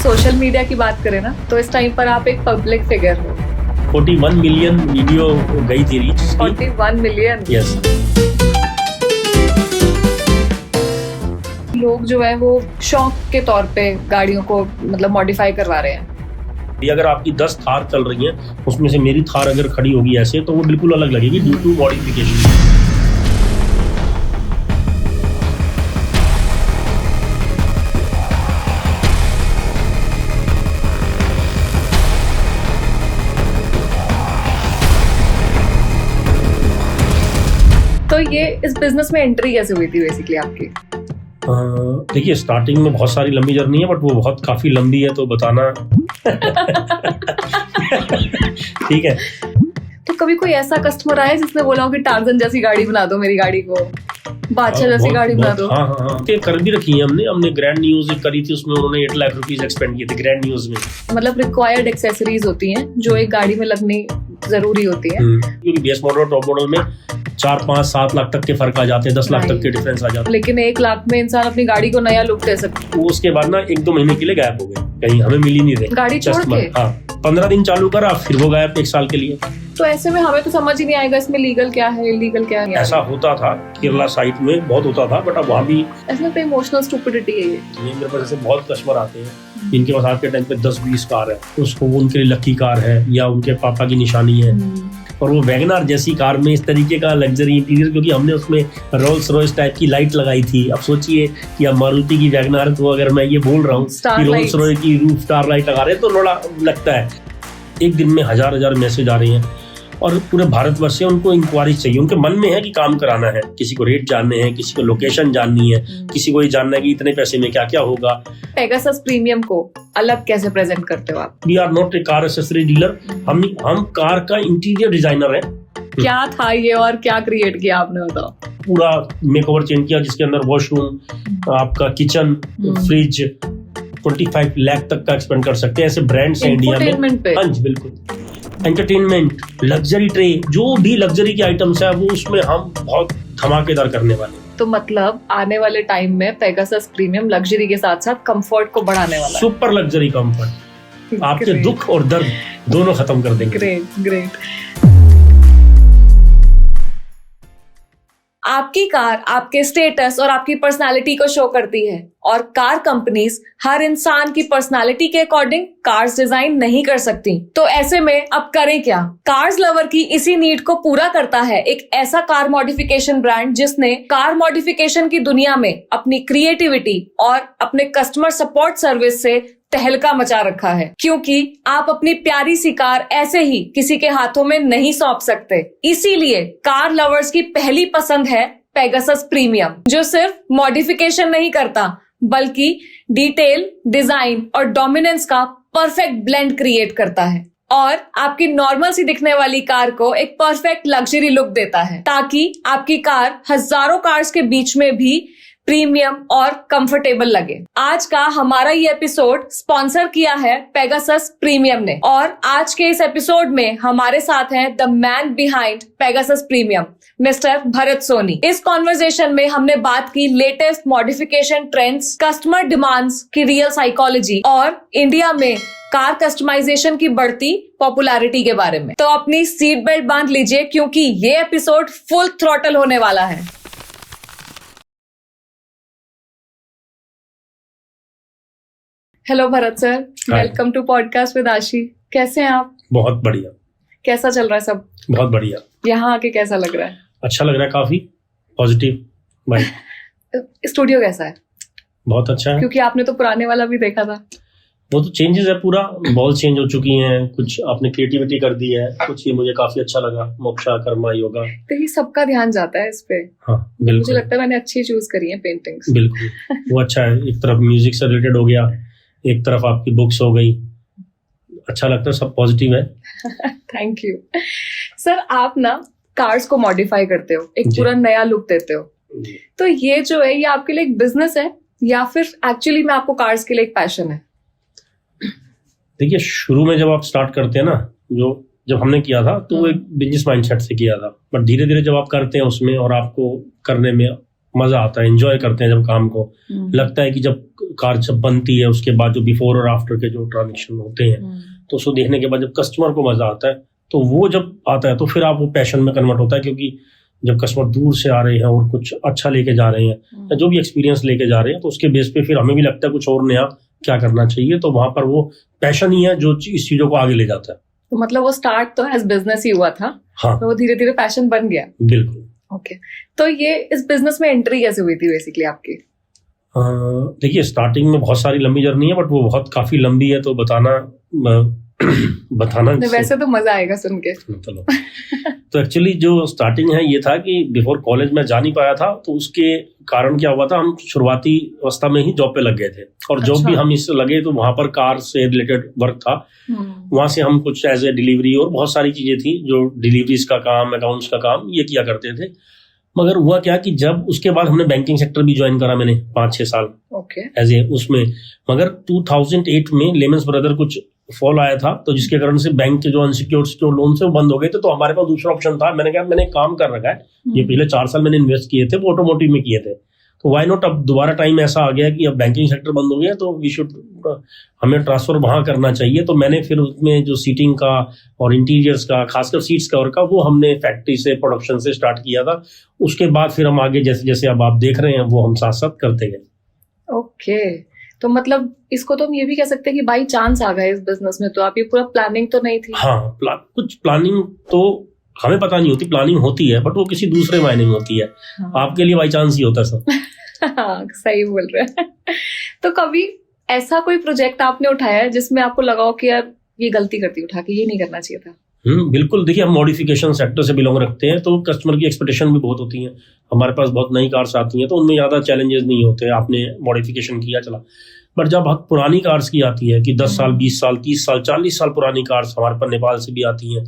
Social media की बात करें ना, तो इस टाइम पर आप एक पब्लिक फिगर हो। 41 मिलियन वीडियो गई थी रीच। 41 मिलियन। यस। लोग जो है वो शौक के तौर पे गाड़ियों को मतलब मॉडिफाई करवा रहे हैं। अगर आपकी 10 थार चल रही हैं, उसमें से मेरी थार अगर खड़ी होगी ऐसे, तो वो बिल्कुल अलग लगेगी ड्यू टू मॉडिफिकेशन। तो ये इस बिजनेस में एंट्री कैसे हुई थी बेसिकली आपकी? देखिए, स्टार्टिंग में बहुत सारी लंबी जर्नी है, बट वो बहुत काफी लंबी है तो बताना ठीक है। तो कभी कोई ऐसा कस्टमर आया जिसने बोला हो कि टार्जन जैसी गाड़ी बना दो मेरी गाड़ी को, बादशाह जैसी गाड़ी बना दो? हाँ, ये कर भी रखी है हमने ग्रैंड न्यूज करी थी, उसमें उन्होंने 8 लाख रुपीस एक्सपेंड किए थे ग्रैंड न्यूज में। मतलब रिक्वायर्ड एक्सेसरीज होती हैं जो एक गाड़ी में लगनी जरूरी होती है, क्योंकि बेस मॉडल और टॉप मॉडल में 4, 5, 7 लाख तक के फर्क आ जाते हैं, 10 लाख तक के डिफरेंस आ जाते हैं। लेकिन 1 लाख में इंसान अपनी गाड़ी को नया लुक दे सकता है। वो उसके बाद ना 1-2 महीने के लिए गायब हो गए, कहीं हमें मिल ही नहीं रहे गाड़ी छोड़ के। हाँ, 15 दिन चालू करा, फिर वो गायब 1 साल के लिए। तो ऐसे में हमें तो समझ ही नहीं आएगा इसमें लीगल क्या है, इलीगल क्या है। ऐसा होता था केरला साइड में, बहुत होता था, बट अब वहाँ भी ऐसा तो इमोशनल स्टुपिडिटी है ये। मेरे पास ऐसे बहुत कस्टमर आते हैं जिनके पास आज के टाइम पे 10-20 कार है, उसको वो उनके लिए लकी कार है या उनके पापा की निशानी है, और वो वैगनआर जैसी कार में इस तरीके का लग्जरी इंटीरियर, क्योंकि हमने उसमें रोल्स रॉयस टाइप की लाइट लगाई थी। अब सोचिए कि अब मारुति की वैगनआर को अगर मैं ये बोल रहा हूँ कि रोल्स रॉयस की रूफ स्टार लाइट लगा रहे हैं, तो थोड़ा लगता है। एक दिन में हजार मैसेज आ रही हैं, और पूरे भारतवर्ष से उनको इंक्वायरी चाहिए। उनके मन में है कि काम कराना है, किसी को रेट जानने हैं, किसी को लोकेशन जाननी है, किसी को ये जानना है कि इतने पैसे में क्या क्या होगा। पेगासस प्रीमियम को अलग कैसे प्रेजेंट करते हो आप? We are not a car accessory dealer, हम कार का इंटीरियर डिजाइनर है। क्या था ये और क्या क्रिएट किया आपने, बताओ? पूरा मेकओवर चेंज किया, जिसके अंदर वॉशरूम, आपका किचन, फ्रिज, 25 लाख तक का एक्सपेंड कर सकते हैं। ऐसे ब्रांड्स हैं इंडिया में। हाँ जी, बिल्कुल। एंटरटेनमेंट, लग्जरी ट्रे, जो भी लग्जरी के आइटम्स है वो उसमें हम बहुत धमाकेदार करने वाले हैं। तो मतलब आने वाले टाइम में पेगासस प्रीमियम लग्जरी के साथ साथ कंफर्ट को बढ़ाने वाला है। सुपर लग्जरी कंफर्ट, आपके दुख और दर्द दोनों खत्म कर देंगे। ग्रेट। आपकी कार आपके स्टेटस और आपकी पर्सनालिटी को शो करती है, और कार कंपनीज हर इंसान की पर्सनालिटी के अकॉर्डिंग कार्स डिजाइन नहीं कर सकती। तो ऐसे में अब करें क्या? कार्स लवर की इसी नीड को पूरा करता है एक ऐसा कार मॉडिफिकेशन ब्रांड जिसने कार मॉडिफिकेशन की दुनिया में अपनी क्रिएटिविटी और अपने कस्टमर सपोर्ट सर्विस से तहलका मचा रखा है। क्योंकि आप अपनी प्यारी सी कार ऐसे ही किसी के हाथों में नहीं सौंप सकते, इसीलिए कार लवर्स की पहली पसंद है पेगासस प्रीमियम, जो सिर्फ मॉडिफिकेशन नहीं करता बल्कि डिटेल, डिजाइन और डोमिनेंस का परफेक्ट ब्लेंड क्रिएट करता है, और आपकी नॉर्मल सी दिखने वाली कार को एक परफेक्ट लग्जरी लुक देता है, ताकि आपकी कार हजारों कार्स के बीच में भी प्रीमियम और कंफर्टेबल लगे। आज का हमारा ये एपिसोड स्पॉन्सर किया है पेगासस प्रीमियम ने, और आज के इस एपिसोड में हमारे साथ हैं the man behind Pegasus premium, mister Bharat Soni. इस कॉन्वर्सेशन में हमने बात की latest modification trends, customer demands की रियल साइकोलॉजी और इंडिया में कार कस्टमाइजेशन की बढ़ती पॉपुलैरिटी के बारे में। तो अपनी सीट बेल्ट बांध लीजिए, क्योंकि ये एपिसोड फुल थ्रॉटल होने वाला है। Hello Bharat sir, welcome to podcast with Ashi. कैसे हैं आप? बहुत बढ़िया। कैसा चल रहा है सब? बहुत बढ़िया। यहाँ आके कैसा लग रहा है? अच्छा लग रहा है, काफी पॉजिटिव भाई। स्टूडियो कैसा है? बहुत अच्छा है। क्योंकि आपने तो पुराने वाला भी देखा था। वो तो चेंजेस है, पूरा बॉल चेंज हो चुकी हैं, कुछ आपने क्रिएटिविटी कर दी है, कुछ ये मुझे काफी अच्छा लगा। मोक्षा, कर्मा, योगा, तो ये सबका ध्यान जाता है इस पे। हाँ बिल्कुल, मुझे लगता है मैंने अच्छी चूज करी है पेंटिंग्स। बिल्कुल वो अच्छा है। एक तरफ म्यूजिक से रिलेटेड हो गया, एक तरफ आपकी बुक्स हो गई, अच्छा लगता है, सब पॉजिटिव है। Thank you sir. आप ना कार्स को मॉडिफाई करते हो, एक पूरा नया लुक देते हो, तो ये जो है ये आपके लिए एक बिजनेस है या फिर एक्चुअली में आपको कार्स के लिए एक पैशन है? देखिए, शुरू में जब आप स्टार्ट करते हैं ना, जब हमने किया था तो वो एक बिजनेस माइंडसेट से किया था, बट धीरे धीरे जब आप करते हैं उसमें और आपको करने में मजा आता है, एंजॉय करते हैं जब काम को। लगता है कि जब कार जब बनती है उसके बाद जो बिफोर और आफ्टर के जो ट्रांजेक्शन होते हैं तो उसको देखने के बाद जब कस्टमर को मजा आता है तो वो जब आता है तो फिर आप वो पैशन में कन्वर्ट होता है, क्योंकि जब कस्टमर दूर से आ रहे हैं और कुछ अच्छा लेके जा रहे हैं या जो भी एक्सपीरियंस लेके जा रहे हैं तो उसके बेस पे फिर हमें भी लगता है कुछ और नया क्या करना चाहिए। तो वहां पर वो पैशन ही है जो इस चीजों को आगे ले जाता है। तो मतलब वो स्टार्ट तो एज बिजनेस ही हुआ था, हाँ, तो वो धीरे धीरे पैशन बन गया। बिल्कुल। ओके, तो ये इस बिजनेस में एंट्री कैसे हुई थी बेसिकली आपकी? देखिए, स्टार्टिंग में बहुत सारी लंबी जर्नी है, बट वो बहुत काफी लंबी है तो बताना वैसे तो मजा आएगा सुन के। चलो तो एक्चुअली जो स्टार्टिंग है ये था कि बिफोर कॉलेज में जा नहीं पाया था, तो उसके कारण क्या हुआ था, हम शुरुआती अवस्था में ही जॉब पे लग गए थे और जॉब भी हम इससे लगे तो वहां पर कार से रिलेटेड वर्क था। वहां से हम कुछ एज ए डिलीवरी और बहुत सारी चीजें थी जो डिलीवरीज का काम, अकाउंट्स का काम ये किया करते थे। मगर हुआ क्या कि जब उसके बाद हमने बैंकिंग सेक्टर भी ज्वाइन करा मैंने 5-6 साल एज ए उसमें। मगर 2008 में लेमन्स ब्रदर कुछ फॉल आया था तो जिसके कारण से बैंक के जो अनसिक्योर्ड लोन से वो बंद हो गए थे। तो हमारे पास दूसरा ऑप्शन था, मैंने कहा मैंने काम कर रखा है, ये पिछले 4 साल मैंने इन्वेस्ट किए थे, वो ऑटोमोटिव में किए थे, तो व्हाई नॉट, अब दोबारा टाइम ऐसा आ गया कि अब बैंकिंग सेक्टर बंद हो गया तो वी शुड, हमें ट्रांसफर वहां करना चाहिए। तो मैंने फिर उसमें जो सीटिंग का और इंटीरियर्स का, खासकर सीट्स कवर का, वो हमने फैक्ट्री से प्रोडक्शन से स्टार्ट किया था। उसके बाद फिर हम आगे जैसे जैसे अब आप देख रहे हैं वो हम साथ साथ करते गए। ओके, तो मतलब इसको तो हम ये भी कह सकते हैं कि बाई चांस आ गए इस बिजनेस में, तो आप ये पूरा प्लानिंग तो नहीं थी? हाँ, कुछ प्लानिंग तो हमें पता नहीं होती, प्लानिंग होती है बट वो किसी दूसरे मायने में होती है। हाँ। आपके लिए बाई चांस ही होता है सब। हाँ, सही बोल रहे हैं। तो कभी ऐसा कोई प्रोजेक्ट आपने उठाया जिसमें आपको लगा हो कि यार ये गलती करती उठा के, ये नहीं करना चाहिए था? बिल्कुल। देखिए, हम मॉडिफिकेशन सेक्टर से बिलोंग रखते हैं तो कस्टमर की एक्सपेक्टेशन भी बहुत होती है। हमारे पास बहुत नई कार्स आती हैं तो उनमें ज्यादा चैलेंजेस नहीं होते, आपने मॉडिफिकेशन किया चला। बट जब बहुत पुरानी कार्स की आती है कि 10 साल 20 साल 30 साल 40 साल पुरानी कार्स हमारे पास नेपाल से भी आती हैं,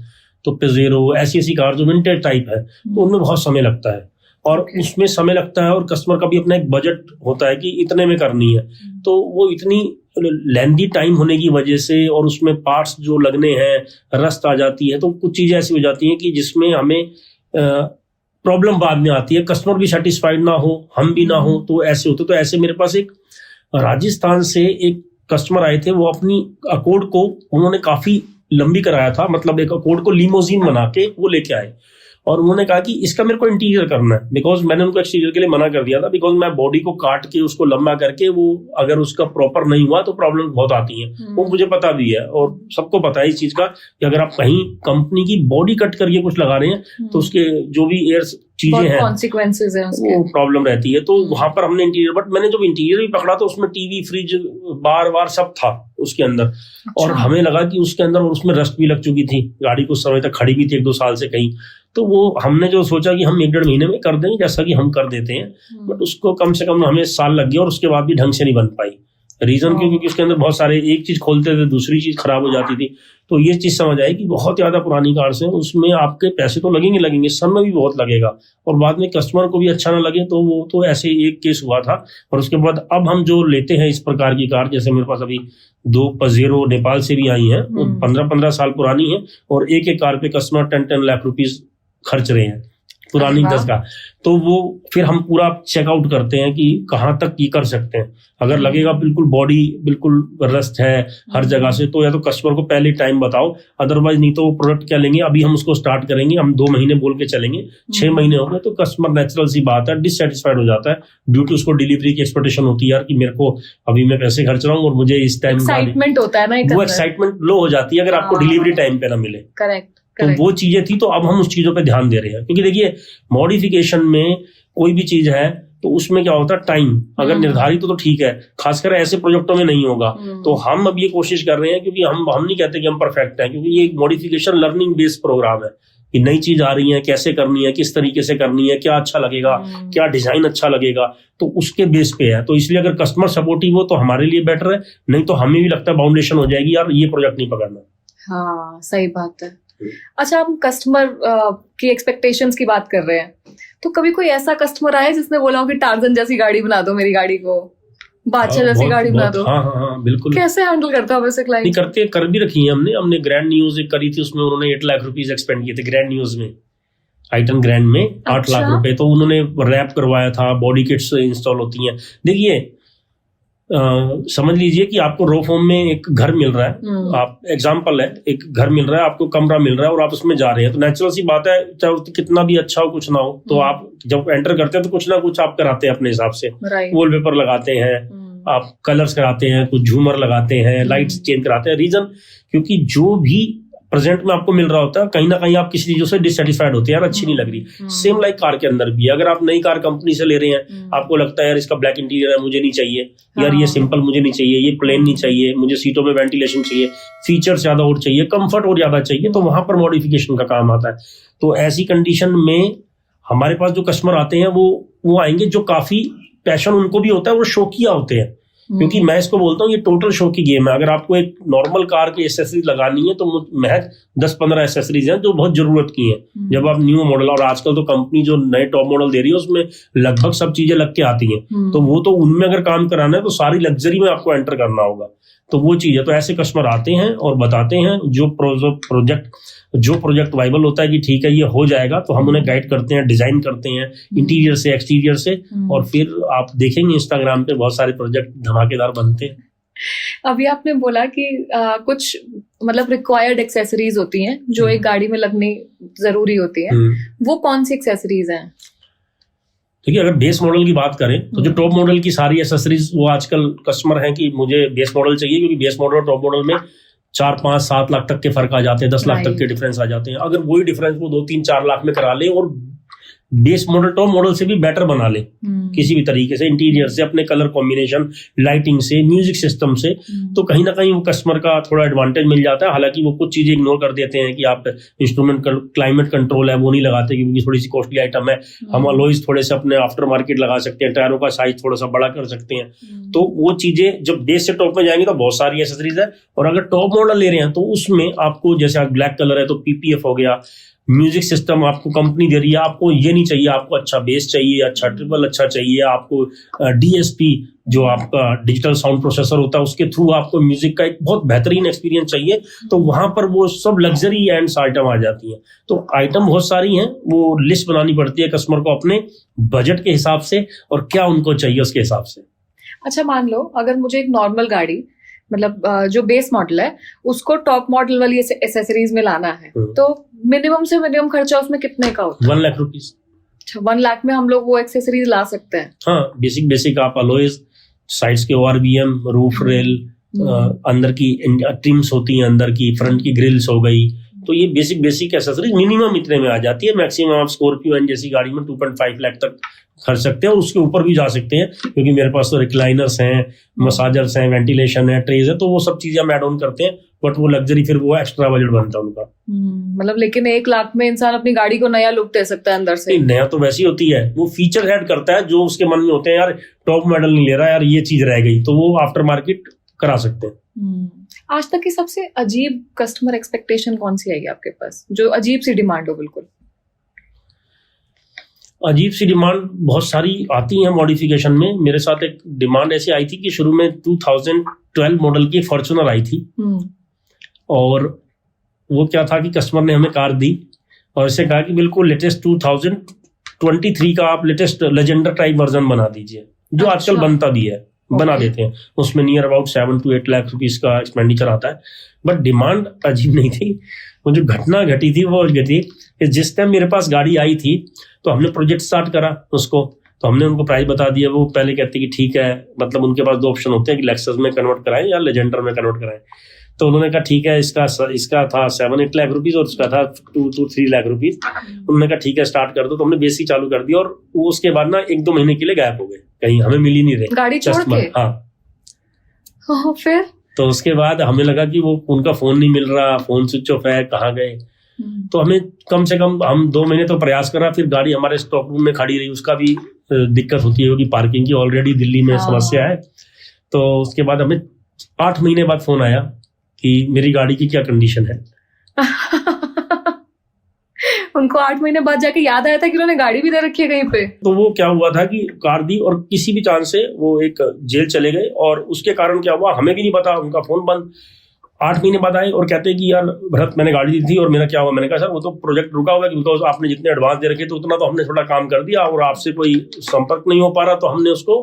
तो पेजेरो ऐसी कार जो विंटेज टाइप है, तो उनमें बहुत समय लगता है और उसमें समय लगता है और कस्टमर का भी अपना एक बजट होता है कि इतने में करनी है। तो वो इतनी लेंथी टाइम होने की वजह से और उसमें पार्ट्स जो लगने हैं, रस्ट आ जाती है, तो कुछ चीजें ऐसी हो जाती हैं कि जिसमें हमें प्रॉब्लम बाद में आती है, कस्टमर भी सेटिस्फाइड ना हो, हम भी ना हो, तो ऐसे होते। तो ऐसे मेरे पास एक राजस्थान से एक कस्टमर आए थे, वो अपनी अकॉर्ड को उन्होंने काफी लंबी कराया था, मतलब एक अकॉर्ड को लिमोजीन बना के वो लेके आए और उन्होंने कहा कि इसका मेरे को इंटीरियर करना है। बिकॉज मैंने उनको एक्सटीरियर के लिए मना कर दिया था, बिकॉज मैं बॉडी को काट के उसको लंबा करके वो अगर उसका प्रॉपर नहीं हुआ तो प्रॉब्लम बहुत आती है। वो मुझे पता भी है और सबको पता है इस चीज का कि अगर आप कहीं कंपनी की बॉडी कट करके कुछ लगा रहे हैं तो उसके जो भी एयर चीजें हैं, कॉन्सिक्वेंसेस हैं उसके, वो प्रॉब्लम रहती है। तो वहां पर हमने इंटीरियर, बट मैंने जब इंटीरियर भी पकड़ा तो उसमें टीवी, फ्रिज, बार सब था उसके अंदर। और हमें लगा कि उसके अंदर, और उसमें रस्ट भी लग चुकी थी, गाड़ी कुछ समय तक खड़ी भी थी 1-2 साल से कहीं। तो वो हमने जो सोचा कि हम 1-1.5 महीने में कर देंगे, जैसा कि हम कर देते हैं, बट उसको कम से कम हमें साल लग गया और उसके बाद भी ढंग से नहीं बन पाई। रीजन क्योंकि उसके अंदर बहुत सारे, एक चीज खोलते थे दूसरी चीज खराब हो जाती थी। तो ये चीज समझ आई कि बहुत ज्यादा पुरानी कार्स हैं, उसमें आपके पैसे तो लगेंगे, समय भी बहुत लगेगा और बाद में कस्टमर को भी अच्छा ना लगे। तो वो तो ऐसे एक केस हुआ था। और उसके बाद अब हम जो लेते हैं इस प्रकार की कार, जैसे मेरे पास अभी 2 पजेरो नेपाल से भी आई हैं, वो 15-15 साल पुरानी है और एक कार पे कस्टमर 10-10 लाख रुपीज खर्च रहे हैं, पुरानी 10 का। तो वो फिर हम पूरा चेकआउट करते हैं कि कहाँ तक ये कर सकते हैं। अगर लगेगा बिल्कुल बॉडी बिल्कुल रस्ट है हर जगह से, तो या तो कस्टमर को पहले टाइम बताओ, अदरवाइज नहीं तो वो प्रोडक्ट क्या लेंगे, अभी हम उसको स्टार्ट करेंगे, हम 2 महीने बोल के चलेंगे, 6 महीने हो गए तो कस्टमर नेचुरल सी बात है डिससेटिस्फाइड हो जाता है, ड्यू टू उसको डिलीवरी की एक्सपेक्टेशन होती है यार कि मेरे को अभी मैं पैसे खर्च रहा हूँ और मुझे इस टाइम एक्साइटमेंट होता है ना, वो एक्साइटमेंट लो हो जाती है अगर आपको डिलीवरी टाइम पे ना मिले। करेक्ट। तो वो चीजें थी, तो अब हम उस चीजों पे ध्यान दे रहे हैं। क्योंकि देखिए, मॉडिफिकेशन में कोई भी चीज है तो उसमें क्या होता है, टाइम अगर निर्धारित हो तो ठीक है, खासकर ऐसे प्रोजेक्टों में नहीं होगा। तो हम अब ये कोशिश कर रहे हैं, क्योंकि हम नहीं कहते कि हम परफेक्ट हैं, क्योंकि ये एक मॉडिफिकेशन लर्निंग बेस्ड प्रोग्राम है कि नई चीज आ रही है, कैसे करनी है, किस तरीके से करनी है, क्या अच्छा लगेगा, क्या डिजाइन अच्छा लगेगा, तो उसके बेस पे है। तो इसलिए अगर कस्टमर सपोर्टिव हो तो हमारे लिए बेटर है, नहीं तो हमें भी लगता है बाउंडेशन हो जाएगी यार, ये प्रोजेक्ट नहीं पकड़ना। हाँ, सही बात है। अच्छा, हम कस्टमर की एक्सपेक्टेशंस की बात कर रहे हैं, तो कभी कोई ऐसा कस्टमर आया जिसने बोला हो कि टार्जन जैसी गाड़ी बना दो, मेरी गाड़ी को बादशाह जैसी गाड़ी बना दो? हाँ, बिल्कुल। कैसे हैंडल करता है वैसे क्लाइंट? कर भी रखी है हमने ग्रैंड न्यूज एक करी थी, उसमें उन्होंने 8 लाख रुपीज एक्सपेंड किए थे ग्रैंड न्यूज में। i10 ग्रैंड में 8 अच्छा। लाख रुपए। तो उन्होंने रैप करवाया था, बॉडी किट्स इंस्टॉल होती हैं। देखिए समझ लीजिए कि आपको रो फॉर्म में एक घर मिल रहा है, आप एग्जांपल है, एक घर मिल रहा है आपको, कमरा मिल रहा है और आप उसमें जा रहे हैं, तो नेचुरल सी बात है, चाहे कितना भी अच्छा हो कुछ ना हो, तो आप जब एंटर करते हैं तो कुछ ना कुछ आप कराते हैं अपने हिसाब से। वॉलपेपर लगाते हैं, आप कलर्स कराते हैं, कुछ झूमर लगाते हैं, लाइट्स चेंज कराते हैं। रीजन क्योंकि जो भी प्रेजेंट में आपको मिल रहा होता है, कहीं ना कहीं आप किसी चीजों से डिससेटिस्फाइड होते हैं, यार अच्छी नहीं लग रही। सेम लाइक कार के अंदर भी, अगर आप नई कार कंपनी से ले रहे हैं, आपको लगता है यार इसका ब्लैक इंटीरियर है, मुझे नहीं चाहिए, यार ये सिंपल मुझे नहीं चाहिए, ये प्लेन नहीं चाहिए, मुझे सीटों में वेंटिलेशन चाहिए, फीचर ज्यादा और चाहिए, कंफर्ट और ज्यादा चाहिए, तो वहां पर मॉडिफिकेशन का काम आता है। तो ऐसी कंडीशन में हमारे पास जो कस्टमर आते हैं वो आएंगे जो काफी पैशन उनको भी होता है, वो शौकिया होते हैं। क्योंकि मैं इसको बोलता हूँ ये टोटल शो की गेम है। अगर आपको एक नॉर्मल कार की एसेसरीज लगानी है तो महज 10-15 एसेसरीज हैं जो बहुत जरूरत की हैं। जब आप न्यू मॉडल, और आजकल तो कंपनी जो नए टॉप मॉडल दे रही है उसमें लगभग सब चीजें लग के आती हैं, तो वो तो उनमें अगर काम कराना है तो सारी लग्जरी में आपको एंटर करना होगा। तो वो चीज है। तो ऐसे कस्टमर आते हैं और बताते हैं जो प्रोजेक्ट वाइबल होता है कि ठीक है ये हो जाएगा, तो हम उन्हें गाइड करते हैं, डिजाइन करते हैं इंटीरियर से एक्सटीरियर से, और फिर आप देखेंगे इंस्टाग्राम पे बहुत सारे प्रोजेक्ट धमाकेदार बनते हैं। अभी आपने बोला कि कुछ मतलब रिक्वायर्ड एक्सेसरीज होती हैं जो एक गाड़ी में लगनी जरूरी होती है, वो कौन सी एक्सेसरीज हैं? देखिए अगर बेस मॉडल की बात करें तो जो टॉप मॉडल की सारी एसेसरीज, वो आजकल कस्टमर हैं कि मुझे बेस मॉडल चाहिए, क्योंकि बेस मॉडल और टॉप मॉडल में 4-5-7 लाख तक के फर्क आ जाते हैं, 10 लाख तक के डिफरेंस आ जाते हैं। अगर वही डिफरेंस वो 2-3-4 लाख में करा ले और बेस मॉडल टॉप मॉडल से भी बेटर बना ले किसी भी तरीके से, इंटीरियर से, अपने कलर कॉम्बिनेशन, लाइटिंग से, म्यूजिक सिस्टम से, तो कहीं ना कहीं वो कस्टमर का थोड़ा एडवांटेज मिल जाता है। हालांकि वो कुछ चीजें इग्नोर कर देते हैं कि आप इंस्ट्रूमेंट क्लाइमेट कंट्रोल है वो नहीं लगाते क्योंकि थोड़ी सी कॉस्टली आइटम है। हम अलॉयज थोड़े से अपने आफ्टर मार्केट लगा सकते हैं, टायरों का साइज थोड़ा सा बड़ा कर सकते हैं। तो वो चीजें जब बेस से टॉप में जाएंगे तो बहुत सारी एसेसरीज है। और अगर टॉप मॉडल ले रहे हैं तो उसमें आपको, जैसे ब्लैक कलर है तो पीपीएफ हो गया, म्यूजिक सिस्टम आपको कंपनी दे रही है, आपको ये नहीं चाहिए, आपको अच्छा बेस चाहिए, अच्छा ट्रिपल अच्छा चाहिए, आपको डीएसपी जो आपका डिजिटल साउंड प्रोसेसर होता है उसके थ्रू आपको म्यूजिक का एक बहुत बेहतरीन एक्सपीरियंस चाहिए, तो वहां पर वो सब लग्जरी एंड्स आइटम आ जाती हैं। तो आइटम बहुत सारी हैं, वो लिस्ट बनानी पड़ती है कस्टमर को अपने बजट के हिसाब से और क्या उनको चाहिए उसके हिसाब से। अच्छा मान लो अगर मुझे एक नॉर्मल गाड़ी, मतलब जो बेस मॉडल है उसको टॉप मॉडल वाली एसेसरीज में लाना है, तो मिनिमम से मिनिमम खर्चा उसमें कितने का होता है? 1 लाख रुपीज। अच्छा, 1 लाख में हम लोग वो एक्सेसरीज ला सकते हैं? हाँ, बेसिक आप अलॉयज, साइड्स के ORVM, रूफ रेल, अंदर की ट्रिम्स होती हैं, अंदर की फ्रंट की ग्रिल्स हो गई, तो ये बेसिक एसेसरीज मिनिमम इतने में आ जाती है। मैक्सिमम आप स्कॉर्पियो एंड जैसी गाड़ी में 2.5 लाख तक खर्च सकते हैं और उसके ऊपर भी जा सकते हैं, क्योंकि मेरे पास तो रिक्लाइनर्स हैं, मसाजर्स हैं, वेंटिलेशन है, ट्रेज है, तो वो सब चीजें हम ऐड ऑन करते हैं। बट वो लग्जरी फिर वो एक्स्ट्रा बजट बनता है उनका। मतलब लेकिन 1 लाख में इंसान अपनी गाड़ी को नया लुक दे सकता है अंदर से? नया तो वैसी होती है, वो फीचर ऐड करता है जो उसके मन में होते हैं, यार टॉप मॉडल नहीं ले रहा यार, ये चीज रह गई, तो वो आफ्टर मार्केट करा सकते हैं। आज तक की सबसे अजीब कस्टमर एक्सपेक्टेशन कौन सी आएगी आपके पास, जो अजीब सी डिमांड हो? बिल्कुल अजीब सी डिमांड बहुत सारी आती है मॉडिफिकेशन में। मेरे साथ एक डिमांड ऐसी आई थी कि शुरू में 2012 मॉडल की फॉर्च्यूनर आई थी, और वो क्या था कि कस्टमर ने हमें कार दी और इसे कहा कि बिल्कुल लेटेस्ट 2023 का आप लेटेस्ट लेजेंडर टाइप वर्जन बना दीजिए, जो आजकल बनता भी है, बना देते हैं। उसमें near about 7 to 8 lakh rupees का एक्सपेंडिचर आता है। बट डिमांड अजीब नहीं थी। वो जो घटना घटी थी वो घटी कि जिस टाइम मेरे पास गाड़ी आई थी तो हमने प्रोजेक्ट स्टार्ट करा उसको, तो हमने उनको प्राइस बता दिया। वो पहले कहते कि ठीक है, मतलब उनके पास 2 ऑप्शन होते हैं कि लेक्सस में कन्वर्ट कराएं या लेजेंडर में कन्वर्ट कराएं। तो उन्होंने कहा ठीक है, इसका था 7-8 लाख रुपीज और उसका था 2-3 लाख रुपीज। उन्होंने कहा ठीक है स्टार्ट कर दो, तो हमने बेसिक चालू कर दिया और वो उसके बाद ना 1-2 महीने के लिए गायब हो गए, कहीं हमें मिल ही नहीं रहे गाड़ी छोड़ के। हाँ, फिर तो उसके बाद हमें लगा कि वो उनका फोन नहीं मिल रहा, फोन स्विच ऑफ है, कहाँ गए। तो हमें कम से कम हम 2 महीने तो प्रयास करा, फिर गाड़ी हमारे स्टॉक रूम में खड़ी रही, उसका भी दिक्कत होती है क्योंकि पार्किंग की ऑलरेडी दिल्ली में समस्या है। तो उसके बाद हमें 8 महीने बाद फोन आया कि मेरी गाड़ी की क्या कंडीशन है। उनको 8 महीने बाद जाके याद आया था कि उन्होंने गाड़ी भी दे रखी है कहीं पे। तो वो क्या हुआ था कि कार दी और किसी भी चांस से वो एक जेल चले गए, और उसके कारण क्या हुआ हमें भी नहीं पता, उनका फोन बंद। 8 महीने बाद आए और कहते हैं कि यार भरत मैंने गाड़ी दी थी और मेरा क्या हुआ। मैंने कहा सर वो तो प्रोजेक्ट रुका होगा बिकॉज आपने जितने एडवांस दे रखे थे उतना तो हमने थोड़ा काम कर दिया और आपसे कोई संपर्क नहीं हो पा रहा तो हमने उसको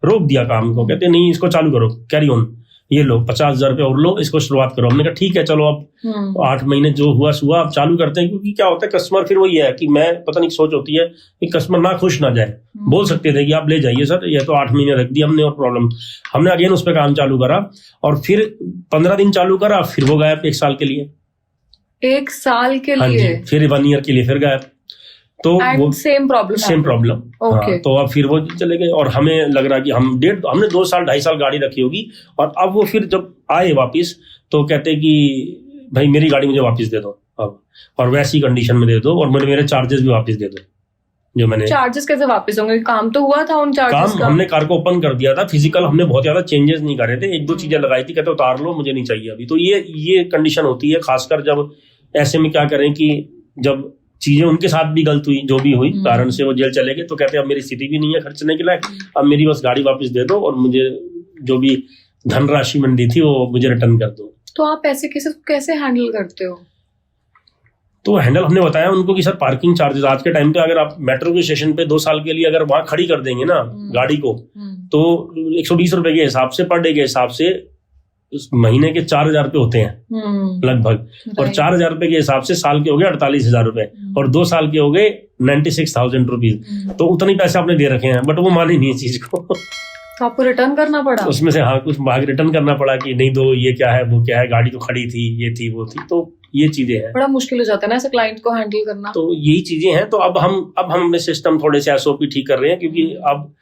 रोक दिया काम को। कहते नहीं इसको चालू करो, कैरी ऑन, ये लो 50,000 रुपये और लो, इसको शुरुआत करो। हमने कहा ठीक है चलो अब 8 महीने जो हुआ अब चालू करते हैं। क्योंकि क्या होता है कस्टमर फिर वही है कि मैं पता नहीं सोच होती है कि कस्टमर ना खुश ना जाए। बोल सकते थे कि आप ले जाइए सर, ये तो 8 महीने रख दिया हमने और प्रॉब्लम। हमने अगेन उस पर काम चालू करा और फिर 15 दिन चालू करा, फिर वो गायब 1 साल के लिए। 1 साल के हाँ लिए? जी, फिर 1 ईयर के लिए फिर गायब। तो वो सेम प्रॉब्लम। हाँ, तो अब फिर वो चले गए और हमें लग रहा कि हमने 2 साल 2.5 साल गाड़ी रखी होगी। और अब वो फिर जब आए वापिस तो कहते कि भाई मेरी गाड़ी मुझे वापस दे दो अब, और वैसी कंडीशन में दे दो और मेरे चार्जेस भी वापस दे दो जो मैंने। चार्जेस कैसे वापस होंगे? काम तो हुआ था उन चार्जेस का। हमने कार को ओपन कर दिया था, फिजिकल हमने बहुत ज्यादा चेंजेस नहीं करे थे, 1-2 चीजें लगाई थी, कहते उतार लो मुझे नहीं चाहिए अभी। तो ये कंडीशन होती है, खासकर जब ऐसे में क्या करें कि जब चीजें उनके साथ भी गलत हुई, जो भी हुई कारण से वो जेल चले गए, तो कहते हैं अब मेरी स्थिति भी नहीं है खर्चने के लायक, अब मेरी बस गाड़ी वापस दे दो और मुझे जो भी धनराशि मैंने दी थी वो मुझे रिटर्न कर दो। तो आप ऐसे कैसे हैंडल करते हो? तो हैंडल हमने बताया उनको कि सर पार्किंग चार्जेस आज के टाइम पे अगर आप मेट्रो के स्टेशन पे 2 साल के लिए अगर वहां खड़ी कर देंगे ना गाड़ी को, तो 120 रुपए के हिसाब से पर डे के हिसाब से महीने के 4,000 रुपए होते हैं लगभग, और 4,000 रुपए के हिसाब से साल के हो गए 48,000 रुपए और 2 साल के हो गए 96,000 रुपीज। तो उतने पैसे आपने दे रखे हैं, बट वो माने नहीं इस चीज को। तो आपको रिटर्न करना पड़ा उसमें से? हाँ, कुछ भाग रिटर्न करना पड़ा कि नहीं दो, ये क्या है वो क्या है, गाड़ी तो खड़ी थी, ये थी वो थी। तो ये चीजें हैं, बड़ा मुश्किल हो जाता है ना ऐसे क्लाइंट को हैंडल करना। तो यही चीजें हैं। तो अब हम अपने सिस्टम थोड़े से SOP ठीक कर रहे हैं, क्योंकि अब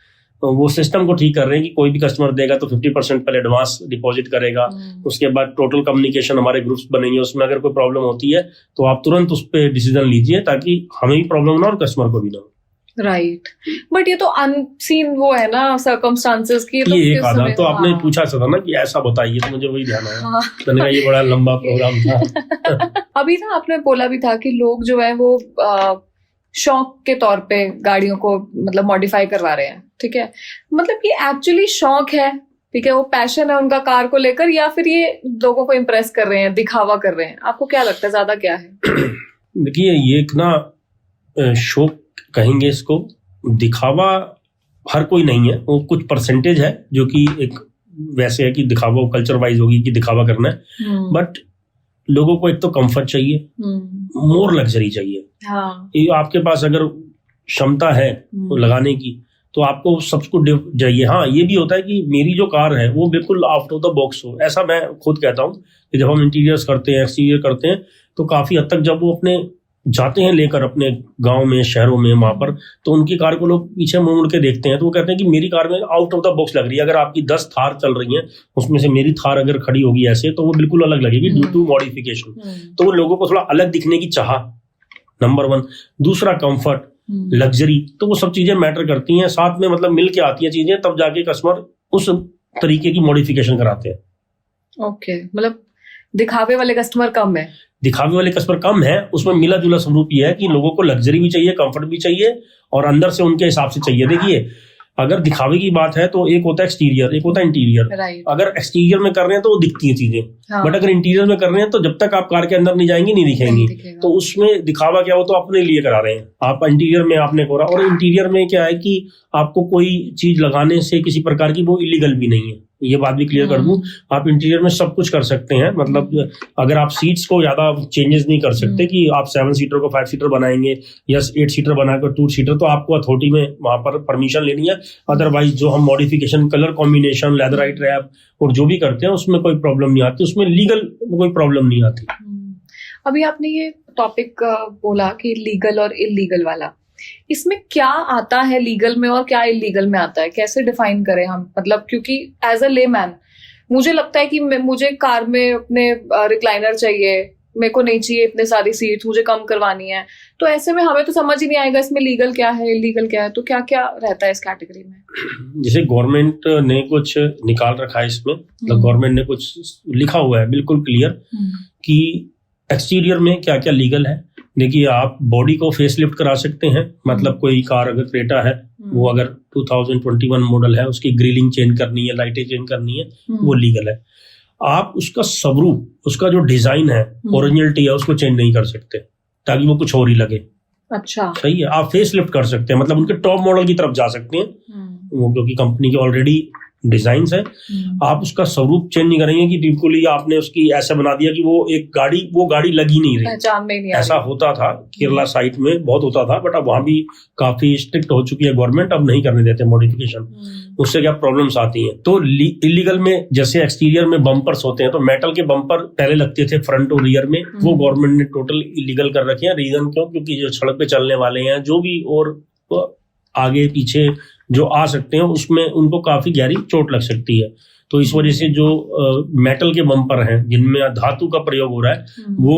वो सिस्टम को ठीक कर रहे हैं कि कोई भी कस्टमर देगा तो 50% पहले एडवांस डिपॉजिट करेगा, उसके बाद टोटल कम्युनिकेशन हमारे ग्रुप्स बनेंगे, उसमें अगर कोई प्रॉब्लम होती है तो आप तुरंत उस पर डिसीजन लीजिए ताकि हमें भी प्रॉब्लम ना और कस्टमर को भी ना। राइट, बट ये तो अनसीन वो है ना सर्कमस्टांसेस की। ये एक आधा तो आपने पूछा था ना कि ऐसा बताइए, तो मुझे वही ध्यान आया। मैंने कहा ये बड़ा लंबा प्रोग्राम था। अभी ना आपने बोला भी था कि लोग जो है वो शौक के तौर पे गाड़ियों को मतलब मॉडिफाई करवा रहे हैं, ठीक है? मतलब ये एक्चुअली शौक है, ठीक है, वो पैशन है उनका कार को लेकर, या फिर ये लोगों को इम्प्रेस कर रहे हैं, दिखावा कर रहे हैं? आपको क्या लगता है ज्यादा क्या है? देखिए ये एक ना शौक कहेंगे इसको, दिखावा हर कोई नहीं है, वो कुछ परसेंटेज है जो कि एक वैसे है कि दिखावा कल्चर वाइज होगी कि दिखावा करना है, बट लोगों को एक तो कंफर्ट चाहिए, मोर लग्जरी चाहिए। हाँ। ये आपके पास अगर क्षमता है लगाने की तो आपको सब कुछ चाहिए। हाँ, ये भी होता है कि मेरी जो कार है वो बिल्कुल आउट ऑफ द बॉक्स हो, ऐसा मैं खुद कहता हूँ कि जब हम इंटीरियर्स करते हैं, एक्सटीरियर करते हैं, तो काफी हद तक जब वो अपने जाते हैं लेकर अपने गांव में, शहरों में, वहां पर, तो उनकी कार को लोग पीछे मुड़ के देखते हैं तो वो कहते हैं कि मेरी कार में आउट ऑफ द बॉक्स लग रही है। अगर आपकी 10 थार चल रही हैं उसमें से मेरी थार अगर खड़ी होगी ऐसे तो वो बिल्कुल अलग लगेगी ड्यू टू मॉडिफिकेशन। तो वो लोगों को थोड़ा अलग दिखने की चाह, नंबर 1। दूसरा कंफर्ट, लग्जरी, तो वो सब चीजें मैटर करती हैं, साथ में मतलब मिल के आती हैं चीजें, तब जाके कस्टमर उस तरीके की मॉडिफिकेशन कराते हैं। ओके, मतलब दिखावे वाले कस्टमर कम है? दिखावे वाले कस्टमर कम है, उसमें मिला जुला स्वरूप ये है कि लोगों को लग्जरी भी चाहिए, कंफर्ट भी चाहिए और अंदर से उनके हिसाब से चाहिए। देखिए अगर दिखावे की बात है तो एक होता है एक्सटीरियर, एक होता है इंटीरियर। अगर एक्सटीरियर में कर रहे हैं तो वो दिखती है चीजें, बट अगर इंटीरियर में कर रहे हैं तो जब तक आप कार के अंदर नहीं जाएंगे नहीं दिखेंगी। तो उसमें दिखावा क्या हो, तो अपने लिए करा रहे हैं आप, इंटीरियर में आपने करा। और इंटीरियर में क्या है कि आपको कोई चीज लगाने से किसी प्रकार की वो इलीगल भी नहीं है, ये बात भी क्लियर कर दूं। आप इंटीरियर में सब कुछ कर सकते हैं, मतलब अगर आप सीट्स को ज्यादा चेंजेस नहीं कर सकते कि आप 7 सीटर को 5 सीटर बनाएंगे या 8 सीटर बनाकर 2 सीटर, तो आपको अथॉरिटी में वहां पर परमिशन लेनी है। अदरवाइज जो हम modification, colour combination, leatherite wrap और जो भी करते हैं उसमें कोई प्रॉब्लम नहीं आती, उसमें लीगल कोई प्रॉब्लम नहीं आती। अभी आपने ये टॉपिक बोला कि लीगल और इलीगल वाला, इसमें क्या आता है लीगल में और क्या इलीगल में आता है, कैसे डिफाइन करें हम? मतलब क्योंकि एज अ लेमैन मुझे लगता है कि मुझे कार में अपने रिक्लाइनर चाहिए, मेरे को नहीं चाहिए इतने सारी सीट्स, मुझे कम करवानी है, तो ऐसे में हमें तो समझ ही नहीं आएगा इसमें लीगल क्या है इलीगल क्या है। तो क्या क्या रहता है इस कैटेगरी में? जैसे गवर्नमेंट ने कुछ निकाल रखा है इसमें, मतलब गवर्नमेंट ने कुछ लिखा हुआ है बिल्कुल क्लियर कि एक्सटीरियर में क्या क्या लीगल है। देखिए आप बॉडी को फेसलिफ्ट करा सकते हैं, मतलब कोई कार अगर क्रेटा है वो अगर 2021 मॉडल है, उसकी ग्रिलिंग चेंज करनी है, लाइटें चेंज करनी है, वो लीगल है। आप उसका सबरूफ, उसका जो डिजाइन है, ओरिजिनलिटी है, उसको चेंज नहीं कर सकते ताकि वो कुछ और ही लगे। अच्छा, सही है। आप फेस लिफ्ट कर सकते हैं, मतलब उनके टॉप मॉडल की तरफ जा सकते हैं वो, क्योंकि कंपनी के ऑलरेडी डिजाइन है। आप उसका स्वरूप चेंज नहीं करेंगे कि बिल्कुल ही आपने उसकी ऐसा बना दिया कि वो गाड़ी लगी नहीं रही, पहचान में नहीं आ ऐसा होता था केरला साइड में बहुत होता था, बट अब वहां भी काफी स्ट्रिक्ट हो चुकी है गवर्नमेंट, अब नहीं करने देते मॉडिफिकेशन। उससे क्या प्रॉब्लम्स आती हैं, तो इलीगल में जैसे एक्सटीरियर में बम्पर्स होते हैं, तो मेटल के बम्पर पहले लगते थे फ्रंट और रियर में, वो गवर्नमेंट ने टोटल इलीगल कर रखे हैं। रीजन क्यों? क्योंकि जो सड़क पे चलने वाले हैं जो भी और आगे पीछे जो आ सकते हैं उसमें उनको काफी गहरी चोट लग सकती है। तो इस वजह से जो मेटल के बम्पर हैं जिनमें धातु का प्रयोग हो रहा है वो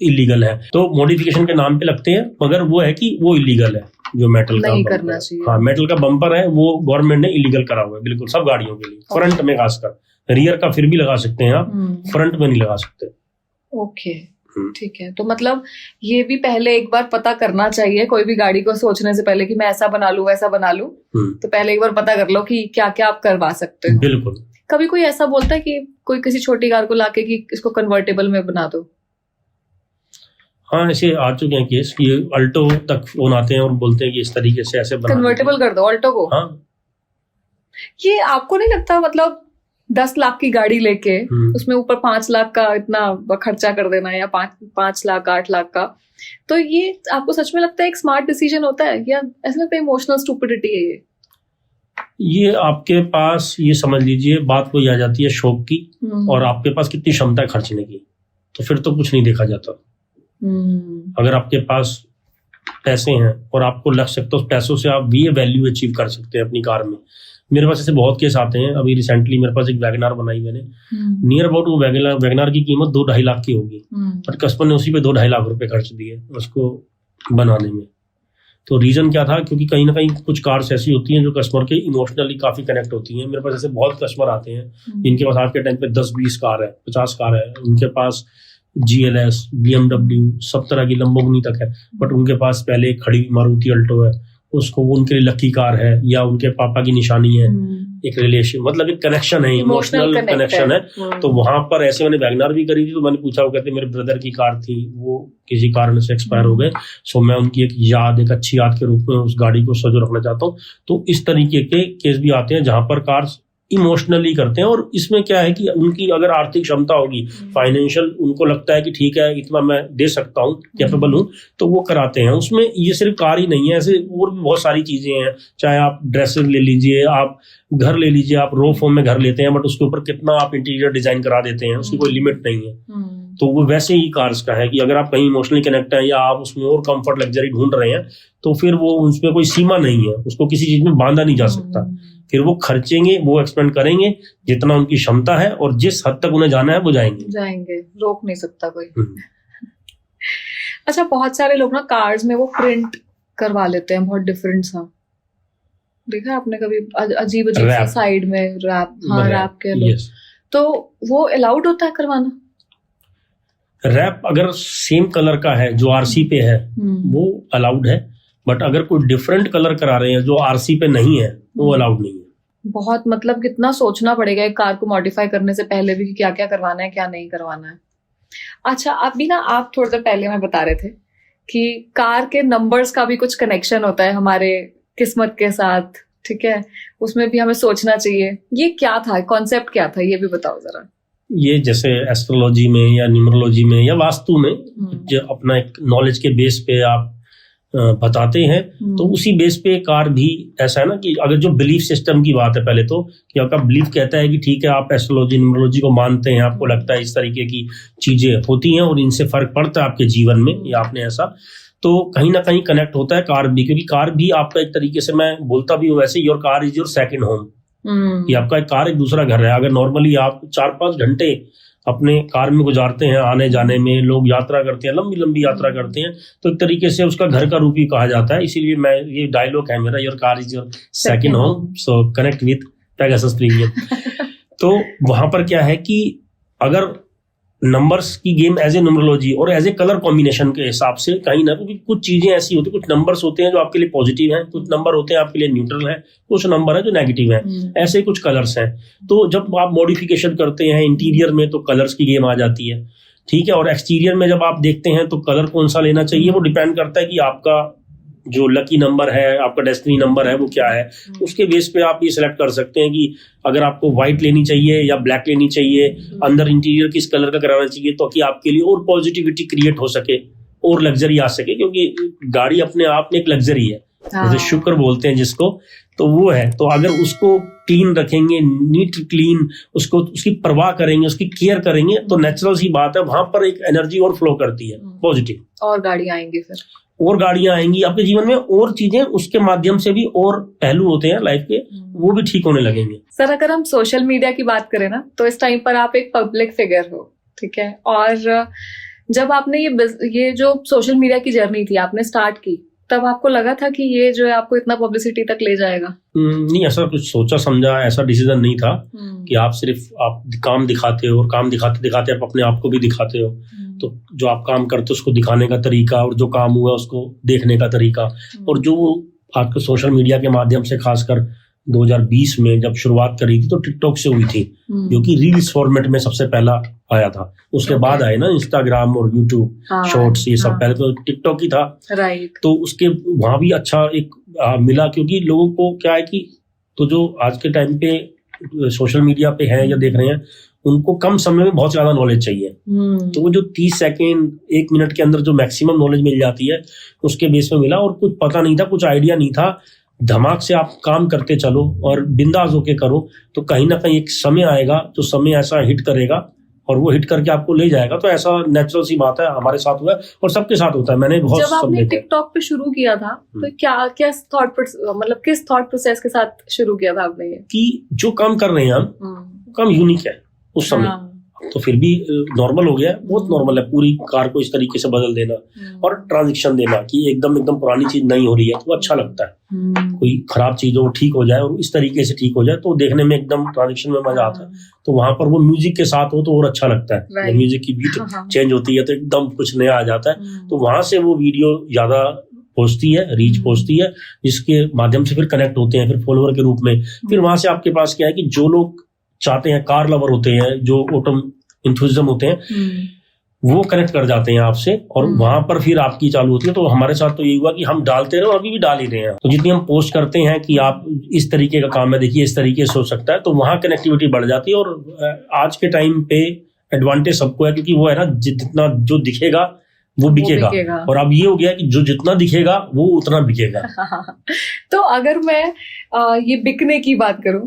इलीगल है, तो मॉडिफिकेशन के नाम पे लगते हैं, मगर वो है कि वो इलीगल है। जो मेटल का करना चाहिए। हाँ, मेटल का बम्पर है वो गवर्नमेंट ने इलीगल करा हुआ है बिल्कुल सब गाड़ियों के लिए, फ्रंट में खासकर। रियर का फिर भी लगा सकते हैं आप, फ्रंट में नहीं लगा सकते। ओके, ठीक है। तो मतलब ये भी पहले एक बार पता करना चाहिए, कोई भी गाड़ी को सोचने से पहले कि मैं ऐसा बना लूं वैसा बना लूं, तो पहले एक बार पता कर लो कि क्या क्या आप करवा सकते हो। बिल्कुल। कभी कोई ऐसा बोलता है कि कोई किसी छोटी कार को लाके कि इसको कन्वर्टेबल में बना दो? हाँ, ऐसे आ चुके हैं केस कि अल्टो तक फोन आते हैं और बोलते हैं कि इस तरीके से ऐसे बना कन्वर्टेबल कर दो अल्टो को। हाँ, ये आपको नहीं लगता मतलब 10 लाख की गाड़ी लेके उसमें ऊपर 5 लाख का इतना खर्चा कर देना, या 5 लाख 8 लाख का, तो ये आपको सच में लगता है एक स्मार्ट डिसीजन होता है, या ऐसा लगता है इमोशनल स्टुपिडिटी है ये आपके पास ये समझ लीजिए बात कोई आ जाती है शौक की, और आपके पास कितनी क्षमता है खर्चने की, तो फिर तो कुछ नहीं देखा जाता। अगर आपके पास पैसे हैं और आपको लग सकता है उस पैसों से आप भी ये वैल्यू अचीव कर सकते हैं अपनी कार में। मेरे पास ऐसे बहुत केस आते हैं। अभी रिसेंटली मेरे पास एक वैगनार बनाई मैंने, नियर अबाउट वो वैगनार की कीमत 2-2.5 लाख की होगी, और कस्टमर ने उसी पे 2-2.5 लाख रुपए खर्च दिए उसको बनाने में। तो रीजन क्या था? क्योंकि कहीं ना कहीं कुछ कार्स ऐसी होती हैं जो कस्टमर के इमोशनली काफी कनेक्ट होती हैं। मेरे पास ऐसे बहुत कस्टमर आते हैं जिनके पास आज के टाइम पे 10-20 कार है, 50 कार है, उनके पास GLS, BMW, सब तरह की लंबोर्गिनी तक है, बट उनके पास पहले एक खड़ी मारुति अल्टो है, उसको वो उनके लिए लकी कार है, या उनके पापा की निशानी है। एक रिलेशन, मतलब एक कनेक्शन है, इमोशनल कनेक्शन है। तो वहां पर ऐसे मैंने वैगनार भी करी थी, तो मैंने पूछा, वो कहते मेरे ब्रदर की कार थी, वो किसी कारण से एक्सपायर हो गए, सो मैं उनकी एक अच्छी याद के रूप में उस गाड़ी को सजो रखना चाहता हूँ। तो इस तरीके के केस भी आते हैं जहां पर कार्स इमोशनली करते हैं, और इसमें क्या है कि उनकी अगर आर्थिक क्षमता होगी, फाइनेंशियल उनको लगता है कि ठीक है इतना मैं दे सकता हूँ, कैपेबल हूँ, तो वो कराते हैं। उसमें ये सिर्फ कार ही नहीं है, ऐसे और भी बहुत सारी चीजें हैं। चाहे आप ड्रेसेस ले लीजिए, आप घर ले लीजिए, आप रो फॉर्म में घर लेते हैं, बट उसके ऊपर कितना आप इंटीरियर डिजाइन करा देते हैं, उसकी कोई लिमिट नहीं है। तो वो वैसे ही कार्स का है कि अगर आप कहीं इमोशनली कनेक्ट हैं या आप उसमें और कंफर्ट लग्जरी ढूंढ रहे हैं, तो फिर वो उसमें कोई सीमा नहीं है, उसको किसी चीज में बांधा नहीं जा सकता। फिर वो खर्चेंगे, वो एक्सपेंड करेंगे जितना उनकी क्षमता है, और जिस हद तक उन्हें जाना है वो जाएंगे, रोक नहीं सकता कोई। अच्छा, बहुत सारे लोग ना कार्स में वो प्रिंट करवा लेते हैं बहुत डिफरेंट सा, देखा है आपने कभी? अजीब सा साइड में रैप, हाँ रैप के लो, तो वो अलाउड होता है करवाना? रैप अगर सेम कलर का है जो आरसी पे है वो अलाउड है, बट अगर कोई डिफरेंट कलर करा रहे हैं जो आरसी पे नहीं है वो अलाउड नहीं है। बहुत मतलब कितना सोचना पड़ेगा एक कार को मॉडिफाई करने से पहले भी कि क्या क्या करवाना है क्या नहीं करवाना है। अच्छा, अभी ना आप थोड़ी देर पहले में बता रहे थे कि कार के नंबर्स का भी कुछ कनेक्शन होता है हमारे किस्मत के साथ, ठीक है, उसमें भी हमें सोचना चाहिए। ये क्या था, कॉन्सेप्ट क्या था, ये भी बताओ जरा। ये जैसे एस्ट्रोलॉजी में या न्यूमरोलॉजी में या वास्तु में जो अपना एक नॉलेज के बेस पे आप बताते हैं, तो उसी बेस पे कार भी ऐसा है ना कि अगर जो बिलीफ सिस्टम की बात है, पहले तो कि आपका बिलीफ कहता है कि ठीक है आप एस्ट्रोलॉजी न्यूमरोलॉजी को मानते हैं, आपको लगता है इस तरीके की चीजें होती हैं और इनसे फर्क पड़ता है आपके जीवन में, या आपने ऐसा, तो कहीं ना कहीं कनेक्ट होता है कार भी, क्योंकि कार भी आपका एक तरीके से, मैं बोलता भी हूँ वैसे, your car is your second home. ये आपका एक कार एक दूसरा घर है। अगर नॉर्मली आप 4-5 घंटे अपने कार में गुजारते हैं, आने जाने में लोग यात्रा करते हैं, लंबी लंबी यात्रा करते हैं, तो एक तरीके से उसका घर का रूप ही कहा जाता है। इसीलिए मैं, ये डायलॉग है मेरा, your car is your second home, so connect with Pegasus premium. तो वहां पर क्या है कि अगर नंबर्स की गेम एज ए न्यूमरोलॉजी और एज ए कलर कॉम्बिनेशन के हिसाब से कहीं ना, क्योंकि कुछ चीजें ऐसी होती है, कुछ नंबर्स होते हैं जो आपके लिए पॉजिटिव हैं, कुछ नंबर होते हैं आपके लिए न्यूट्रल हैं, कुछ नंबर है जो नेगेटिव हैं, ऐसे कुछ कलर्स हैं। तो जब आप मॉडिफिकेशन करते हैं इंटीरियर में तो कलर्स की गेम आ जाती है, ठीक है। और एक्सटीरियर में जब आप देखते हैं तो कलर कौन सा लेना चाहिए वो डिपेंड करता है कि आपका जो लकी नंबर है, आपका डेस्टिनी नंबर है वो क्या है। उसके बेस पे आप ये सिलेक्ट कर सकते हैं कि अगर आपको व्हाइट लेनी चाहिए या ब्लैक लेनी चाहिए, अंदर इंटीरियर किस कलर का कराना चाहिए, तो कि आपके लिए और पॉजिटिविटी क्रिएट हो सके और लग्जरी आ सके, क्योंकि गाड़ी अपने आप में एक लग्जरी है, जैसे शुक्र बोलते हैं जिसको, तो वो है। तो अगर उसको क्लीन रखेंगे, नीट क्लीन, उसको उसकी परवाह करेंगे, उसकी केयर करेंगे, तो नेचुरल सी बात है वहां पर एक एनर्जी और फ्लो करती है पॉजिटिव, और गाड़ियां आएंगी, फिर और गाड़ियां आएंगी आपके जीवन में, और चीजें उसके माध्यम से भी और पहलू होते हैं लाइफ के, वो भी ठीक होने लगेंगे। सर, अगर हम सोशल मीडिया की बात करें ना, तो इस टाइम पर आप एक पब्लिक फिगर हो, ठीक है, और जब आपने ये जो सोशल मीडिया की जर्नी थी आपने स्टार्ट की, तब आपको लगा था कि ये जो है आपको इतना पब्लिसिटी तक ले जाएगा? नहीं, ऐसा कुछ सोचा समझा ऐसा डिसीजन नहीं था कि आप सिर्फ आप काम दिखाते हो, और काम दिखाते दिखाते आप अपने आप को भी दिखाते हो। तो जो आप काम करते हो उसको दिखाने का तरीका, और जो काम हुआ उसको देखने का तरीका, और जो आपके सोशल मीडिया के माध्यम से खासकर 2020 में जब शुरुआत करी थी तो टिकटॉक से हुई थी, जो कि रील्स फॉर्मेट में सबसे पहला आया था। उसके बाद आए ना इंस्टाग्राम और यूट्यूब शॉर्ट्स, ये सब। पहले तो टिकटॉक ही था, राइट। तो उसके वहां भी अच्छा एक मिला, क्योंकि लोगों को क्या है कि तो जो आज के टाइम पे सोशल मीडिया पे हैं या देख रहे हैं, उनको कम समय में बहुत ज्यादा नॉलेज चाहिए। तो वो जो 30 सेकेंड 1 मिनट के अंदर जो मैक्सिमम नॉलेज मिल जाती है, उसके बेस में मिला। और कुछ पता नहीं था, कुछ आइडिया नहीं था, धमाक से आप काम करते चलो और बिंदास होके करो, तो कहीं ना कहीं एक समय आएगा जो समय ऐसा हिट करेगा और वो हिट करके आपको ले जाएगा। तो ऐसा नेचुरल सी बात है, हमारे साथ हुआ है और सबके साथ होता है। मैंने बहुत जब आपने टिकटॉक पे शुरू किया था तो क्या मतलब किस थॉट प्रोसेस के साथ शुरू किया था आपने ये? कि जो काम कर रहे हैं हम, काम यूनिक है उस समय, तो फिर भी नॉर्मल हो गया, बहुत नॉर्मल है पूरी कार को इस तरीके से बदल देना और ट्रांजिशन देना कि एकदम पुरानी चीज नहीं हो रही है, तो अच्छा लगता है। कोई खराब चीज हो वो ठीक हो जाए और इस तरीके से ठीक हो जाए, तो देखने में एकदम ट्रांजिशन में मजा आता है। तो वहां पर वो म्यूजिक के साथ हो तो और अच्छा लगता है, म्यूजिक की बीट चेंज होती है तो एकदम कुछ नया आ जाता है। तो वहां से वो वीडियो ज्यादा पहुंचती है, रीच पहुंचती है, जिसके माध्यम से फिर कनेक्ट होते हैं फिर फॉलोअर के रूप में। फिर वहां से आपके पास क्या है कि जो लोग चाहते हैं, कार लवर होते हैं, जो ऑटो एंथुसिज्म होते हैं, वो कनेक्ट कर जाते हैं आपसे और वहां पर फिर आपकी चालू होती है। तो हमारे साथ तो यही हुआ कि हम डालते रहे, अभी भी डाल ही रहे हैं। तो जितनी हम पोस्ट करते हैं कि आप इस तरीके का काम है, देखिए इस तरीके से हो सकता है, तो वहां कनेक्टिविटी बढ़ जाती है। और आज के टाइम पे एडवांटेज सबको है, क्योंकि वो है ना, जितना जो दिखेगा वो बिकेगा। और अब ये हो गया कि जो जितना दिखेगा वो उतना बिकेगा। तो अगर मैं ये बिकने की बात करूं,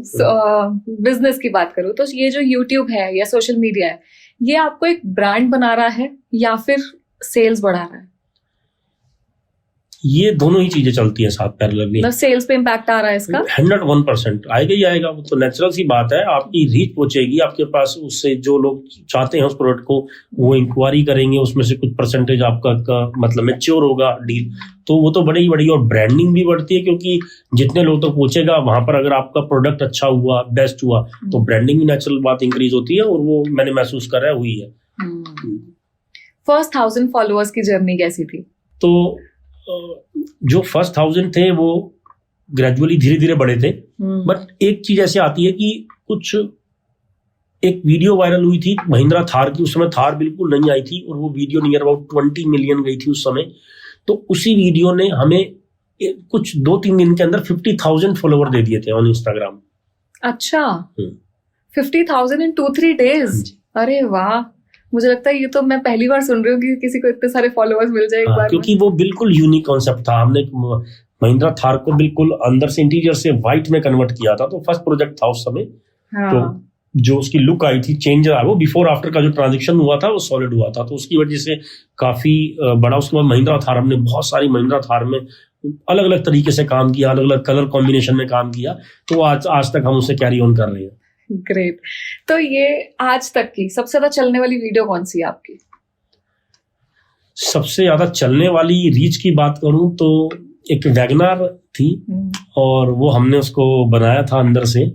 बिजनेस की बात करूं, तो ये जो YouTube है या सोशल मीडिया है, ये आपको एक ब्रांड बना रहा है या फिर सेल्स बढ़ा रहा है? ये दोनों ही चीजें चलती है साथ पैरेलली। मतलब सेल्स पे इम्पैक्ट आ रहा है इसका? 101% आएगा ही आएगा, वो तो नेचुरल सी बात है। आपकी रीच पहुंचेगी आपके पास, उससे जो लोग चाहते हैं उस प्रोडक्ट को वो इंक्वायरी करेंगे, उसमें से कुछ परसेंटेज आपका मतलब मैच्योर होगा डील, तो वो तो बढ़ेगी बढ़ेगी। और ब्रांडिंग भी बढ़ती है, क्योंकि जितने लोग तक पहुंचेगा वहां पर अगर आपका प्रोडक्ट अच्छा हुआ, बेस्ट हुआ, तो ब्रांडिंग भी नेचुरल बात इंक्रीज होती है, और वो मैंने महसूस करा हुई है। फर्स्ट 1000 फॉलोअर्स की जर्नी कैसी थी? तो जो फर्स्ट 1000 थे वो ग्रेजुअली धीरे धीरे बढ़े थे। बट एक चीज ऐसे आती है कि कुछ एक वीडियो वायरल हुई थी महिंद्रा थार की, उस समय थार बिल्कुल नहीं आई थी और वो वीडियो नियर अबाउट 20 मिलियन गई थी उस समय। तो उसी वीडियो ने हमें कुछ 2-3 दिन के अंदर 50,000 फॉलोवर दे दिए थे ऑन इंस्टाग्राम। अच्छा, 50,000 in 2-3 days? अरे वाह, मुझे लगता है ये तो मैं पहली बार सुन रही हूँ कि किसी को इतने सारे फॉलोअर्स मिल जाए एक बार। क्योंकि वो बिल्कुल यूनिक कॉन्सेप्ट था। हमने महिंद्रा थार को बिल्कुल अंदर से इंटीरियर से व्हाइट में कन्वर्ट किया था, तो फर्स्ट प्रोजेक्ट था उस समय। तो जो उसकी लुक आई थी, चेंज आया, वो बिफोर आफ्टर का जो ट्रांजिशन हुआ था वो सॉलिड हुआ था, तो उसकी वजह से काफी बड़ा। उसके बाद महिंद्रा थार, हमने बहुत सारी महिंद्रा थार में अलग अलग तरीके से काम किया, अलग अलग कलर कॉम्बिनेशन में काम किया, तो आज तक हम उसे कैरी ऑन कर रहे हैं। ग्रेट। तो ये आज तक की सबसे ज्यादा चलने वाली वीडियो कौन सी है आपकी? सबसे ज्यादा चलने वाली रीच की बात करूं तो एक वैगनार थी, और वो हमने उसको बनाया था अंदर से,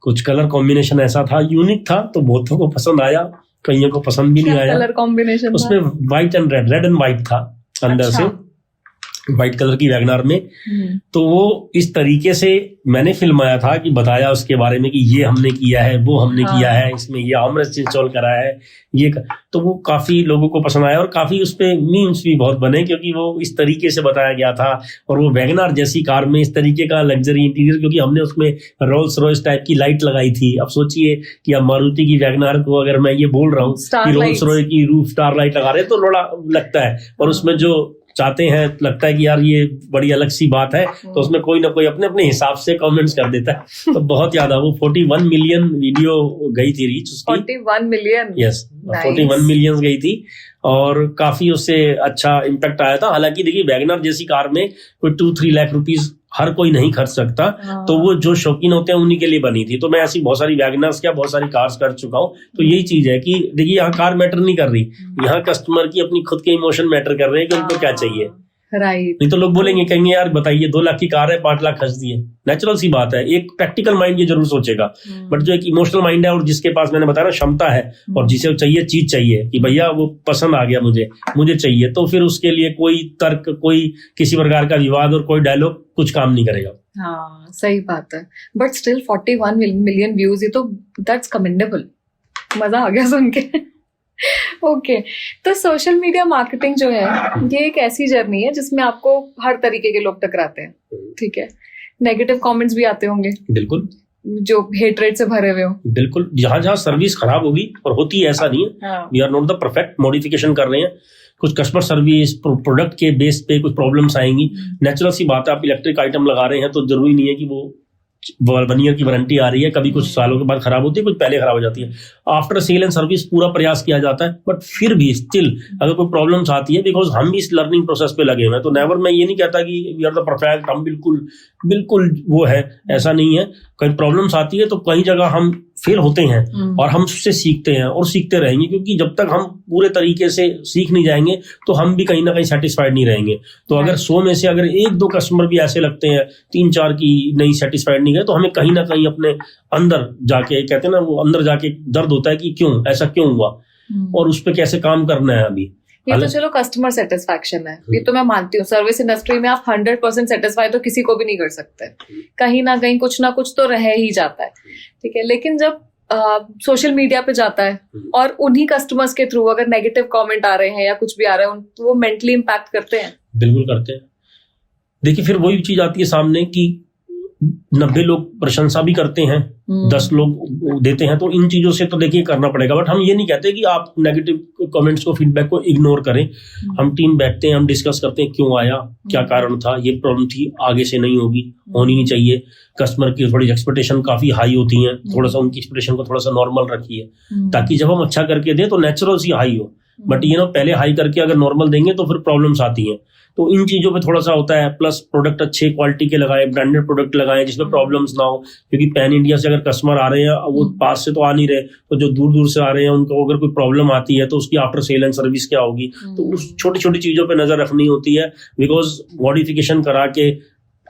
कुछ कलर कॉम्बिनेशन ऐसा था, यूनिक था, तो बहुतों को पसंद आया कईयों को पसंद भी नहीं आया। कलर कॉम्बिनेशन उसमें white and red and white था अंदर अच्छा। से, व्हाइट कलर की वैगनार में। तो वो इस तरीके से मैंने फिल्माया था कि बताया उसके बारे में कि ये हमने किया है, वो हमने किया है, इसमें ये आर्मरेस्ट इंस्टॉल करा है, तो वो काफी लोगों को पसंद आया और काफी उस पे मीम्स भी बहुत बने, क्योंकि वो इस तरीके से बताया गया था। और वो वैगनार जैसी कार में इस तरीके का लग्जरी इंटीरियर, क्योंकि हमने उसमें रोल्स रॉयस टाइप की लाइट लगाई थी। अब सोचिए कि अब मारुति की वैगनार को अगर मैं ये बोल रहा हूँ कि रोल्स रॉयस की रूफ स्टार लाइट लगा रहे हैं तो थोड़ा लगता है, और उसमें जो चाहते हैं लगता है कि यार ये बड़ी अलग सी बात है, तो उसमें कोई ना कोई अपने अपने हिसाब से कमेंट्स कर देता है। तो बहुत ज्यादा वो 41 मिलियन वीडियो गई थी रीच उसकी। 41 मिलियन, यस, 41 मिलियन गई थी और काफी उससे अच्छा इम्पैक्ट आया था। हालांकि देखिए वैगनर जैसी कार में कोई 2-3 लाख रुपीस हर कोई नहीं खर्च सकता, तो वो जो शौकीन होते हैं उन्हीं के लिए बनी थी। तो मैं ऐसी बहुत सारी वैगनर्स क्या बहुत सारी कार्स कर चुका हूँ। तो यही चीज है कि देखिए यहाँ कार मैटर नहीं कर रही, यहाँ कस्टमर की अपनी खुद के इमोशन मैटर कर रहे हैं कि उनको क्या चाहिए। राइट। नहीं तो लोग बोलेंगे, कहेंगे यार बताइए 2 लाख की कार है 5 लाख खर्च दिए। नेचुरल सी बात है, एक प्रैक्टिकल माइंड ये जरूर सोचेगा, बट जो एक इमोशनल माइंड है और जिसके पास मैंने बताया ना क्षमता है और जिसे चाहिए चीज चाहिए कि भैया वो पसंद आ गया मुझे चाहिए, तो फिर उसके लिए कोई तर्क, कोई किसी प्रकार का विवाद और कोई डायलॉग कुछ काम नहीं करेगा। हाँ सही बात है, बट स्टिल 41 मिलियन व्यूज, ये तो दैट्स कमेंडेबल। मजा आ गया सुन के। ओके, तो सोशल मीडिया मार्केटिंग जो है ये एक ऐसी जर्नी है जिसमें आपको हर तरीके के लोग टकराते हैं, ठीक है। नेगेटिव कमेंट्स भी आते होंगे, बिल्कुल, जो हेटरेट से भरे हुए हो। बिल्कुल, जहां जहां सर्विस खराब होगी, और होती है ऐसा नहीं है, we are not the perfect, modification कर रहे हैं, कुछ कस्टमर सर्विस प्रोडक्ट के बेस पे कुछ प्रॉब्लम्स आएंगी। नेचुरल सी बात है, आप इलेक्ट्रिक आइटम लगा रहे हैं तो जरूरी नहीं है कि वो 1 ईयर की वारंटी आ रही है, कभी कुछ सालों के बाद खराब होती है, कुछ पहले खराब हो जाती है। आफ्टर सेल एंड सर्विस पूरा प्रयास किया जाता है, बट फिर भी स्टिल अगर कोई प्रॉब्लम्स आती है, बिकॉज हम भी इस लर्निंग प्रोसेस पे लगे हुए हैं, तो नेवर मैं ये नहीं कहता कि वी आर द परफेक्ट, हम बिल्कुल वो है, ऐसा नहीं है। कहीं प्रॉब्लम्स आती है तो कई जगह हम फेल होते हैं और हम उससे सीखते हैं और सीखते रहेंगे, क्योंकि जब तक हम पूरे तरीके से सीख नहीं जाएंगे तो हम भी कहीं ना कहीं सेटिस्फाइड नहीं रहेंगे। तो अगर 100 में से अगर 1-2 कस्टमर भी ऐसे लगते हैं, 3-4 की नहीं सेटिस्फाइड नहीं गए, तो हमें कहीं ना कहीं अपने अंदर जाके, कहते हैं ना, वो अंदर जाके दर्द होता है कि क्यों ऐसा क्यों हुआ और उस पर कैसे काम करना है। अभी ये तो चलो कस्टमर सेटिस्फैक्शन है, ये तो मैं मानती हूँ। सर्विस इंडस्ट्री में आप 100% सेटिस्फाई तो किसी को भी नहीं कर सकते, कहीं ना कहीं कुछ ना कुछ तो रह ही जाता है, ठीक है। लेकिन जब सोशल मीडिया पे जाता है और उन्हीं कस्टमर्स के थ्रू अगर नेगेटिव कमेंट आ रहे हैं या कुछ भी आ रहा है, तो वो मेंटली इम्पैक्ट करते हैं। बिल्कुल करते हैं। देखिए फिर वही चीज आती है सामने कि 90 लोग प्रशंसा भी करते हैं, 10 लोग देते हैं, तो इन चीजों से तो देखिए करना पड़ेगा। बट हम ये नहीं कहते कि आप नेगेटिव कमेंट्स को, फीडबैक को इग्नोर करें। हम टीम बैठते हैं, हम डिस्कस करते हैं क्यों आया, क्या कारण था, ये प्रॉब्लम थी, आगे से नहीं होगी, होनी नहीं चाहिए। कस्टमर की थोड़ी एक्सपेक्टेशन काफी हाई होती है, थोड़ा सा उनकी एक्सपेक्टेशन को थोड़ा सा नॉर्मल रखिए, ताकि जब हम अच्छा करके दें तो नेचुरल सी हाई हो। बट ये ना पहले हाई करके अगर नॉर्मल देंगे तो फिर प्रॉब्लम्स आती हैं। तो इन चीजों पे थोड़ा सा होता है। प्लस प्रोडक्ट अच्छे क्वालिटी के लगाएं, ब्रांडेड प्रोडक्ट लगाएं जिसमें प्रॉब्लम्स ना हो, क्योंकि पैन इंडिया से अगर कस्टमर आ रहे हैं, वो पास से तो आ नहीं रहे, तो जो दूर दूर से आ रहे हैं उनको अगर कोई प्रॉब्लम आती है तो उसकी आफ्टर सेल एंड सर्विस क्या होगी। तो उस छोटी छोटी चीजों पे नजर रखनी होती है, बिकॉज मॉडिफिकेशन करा के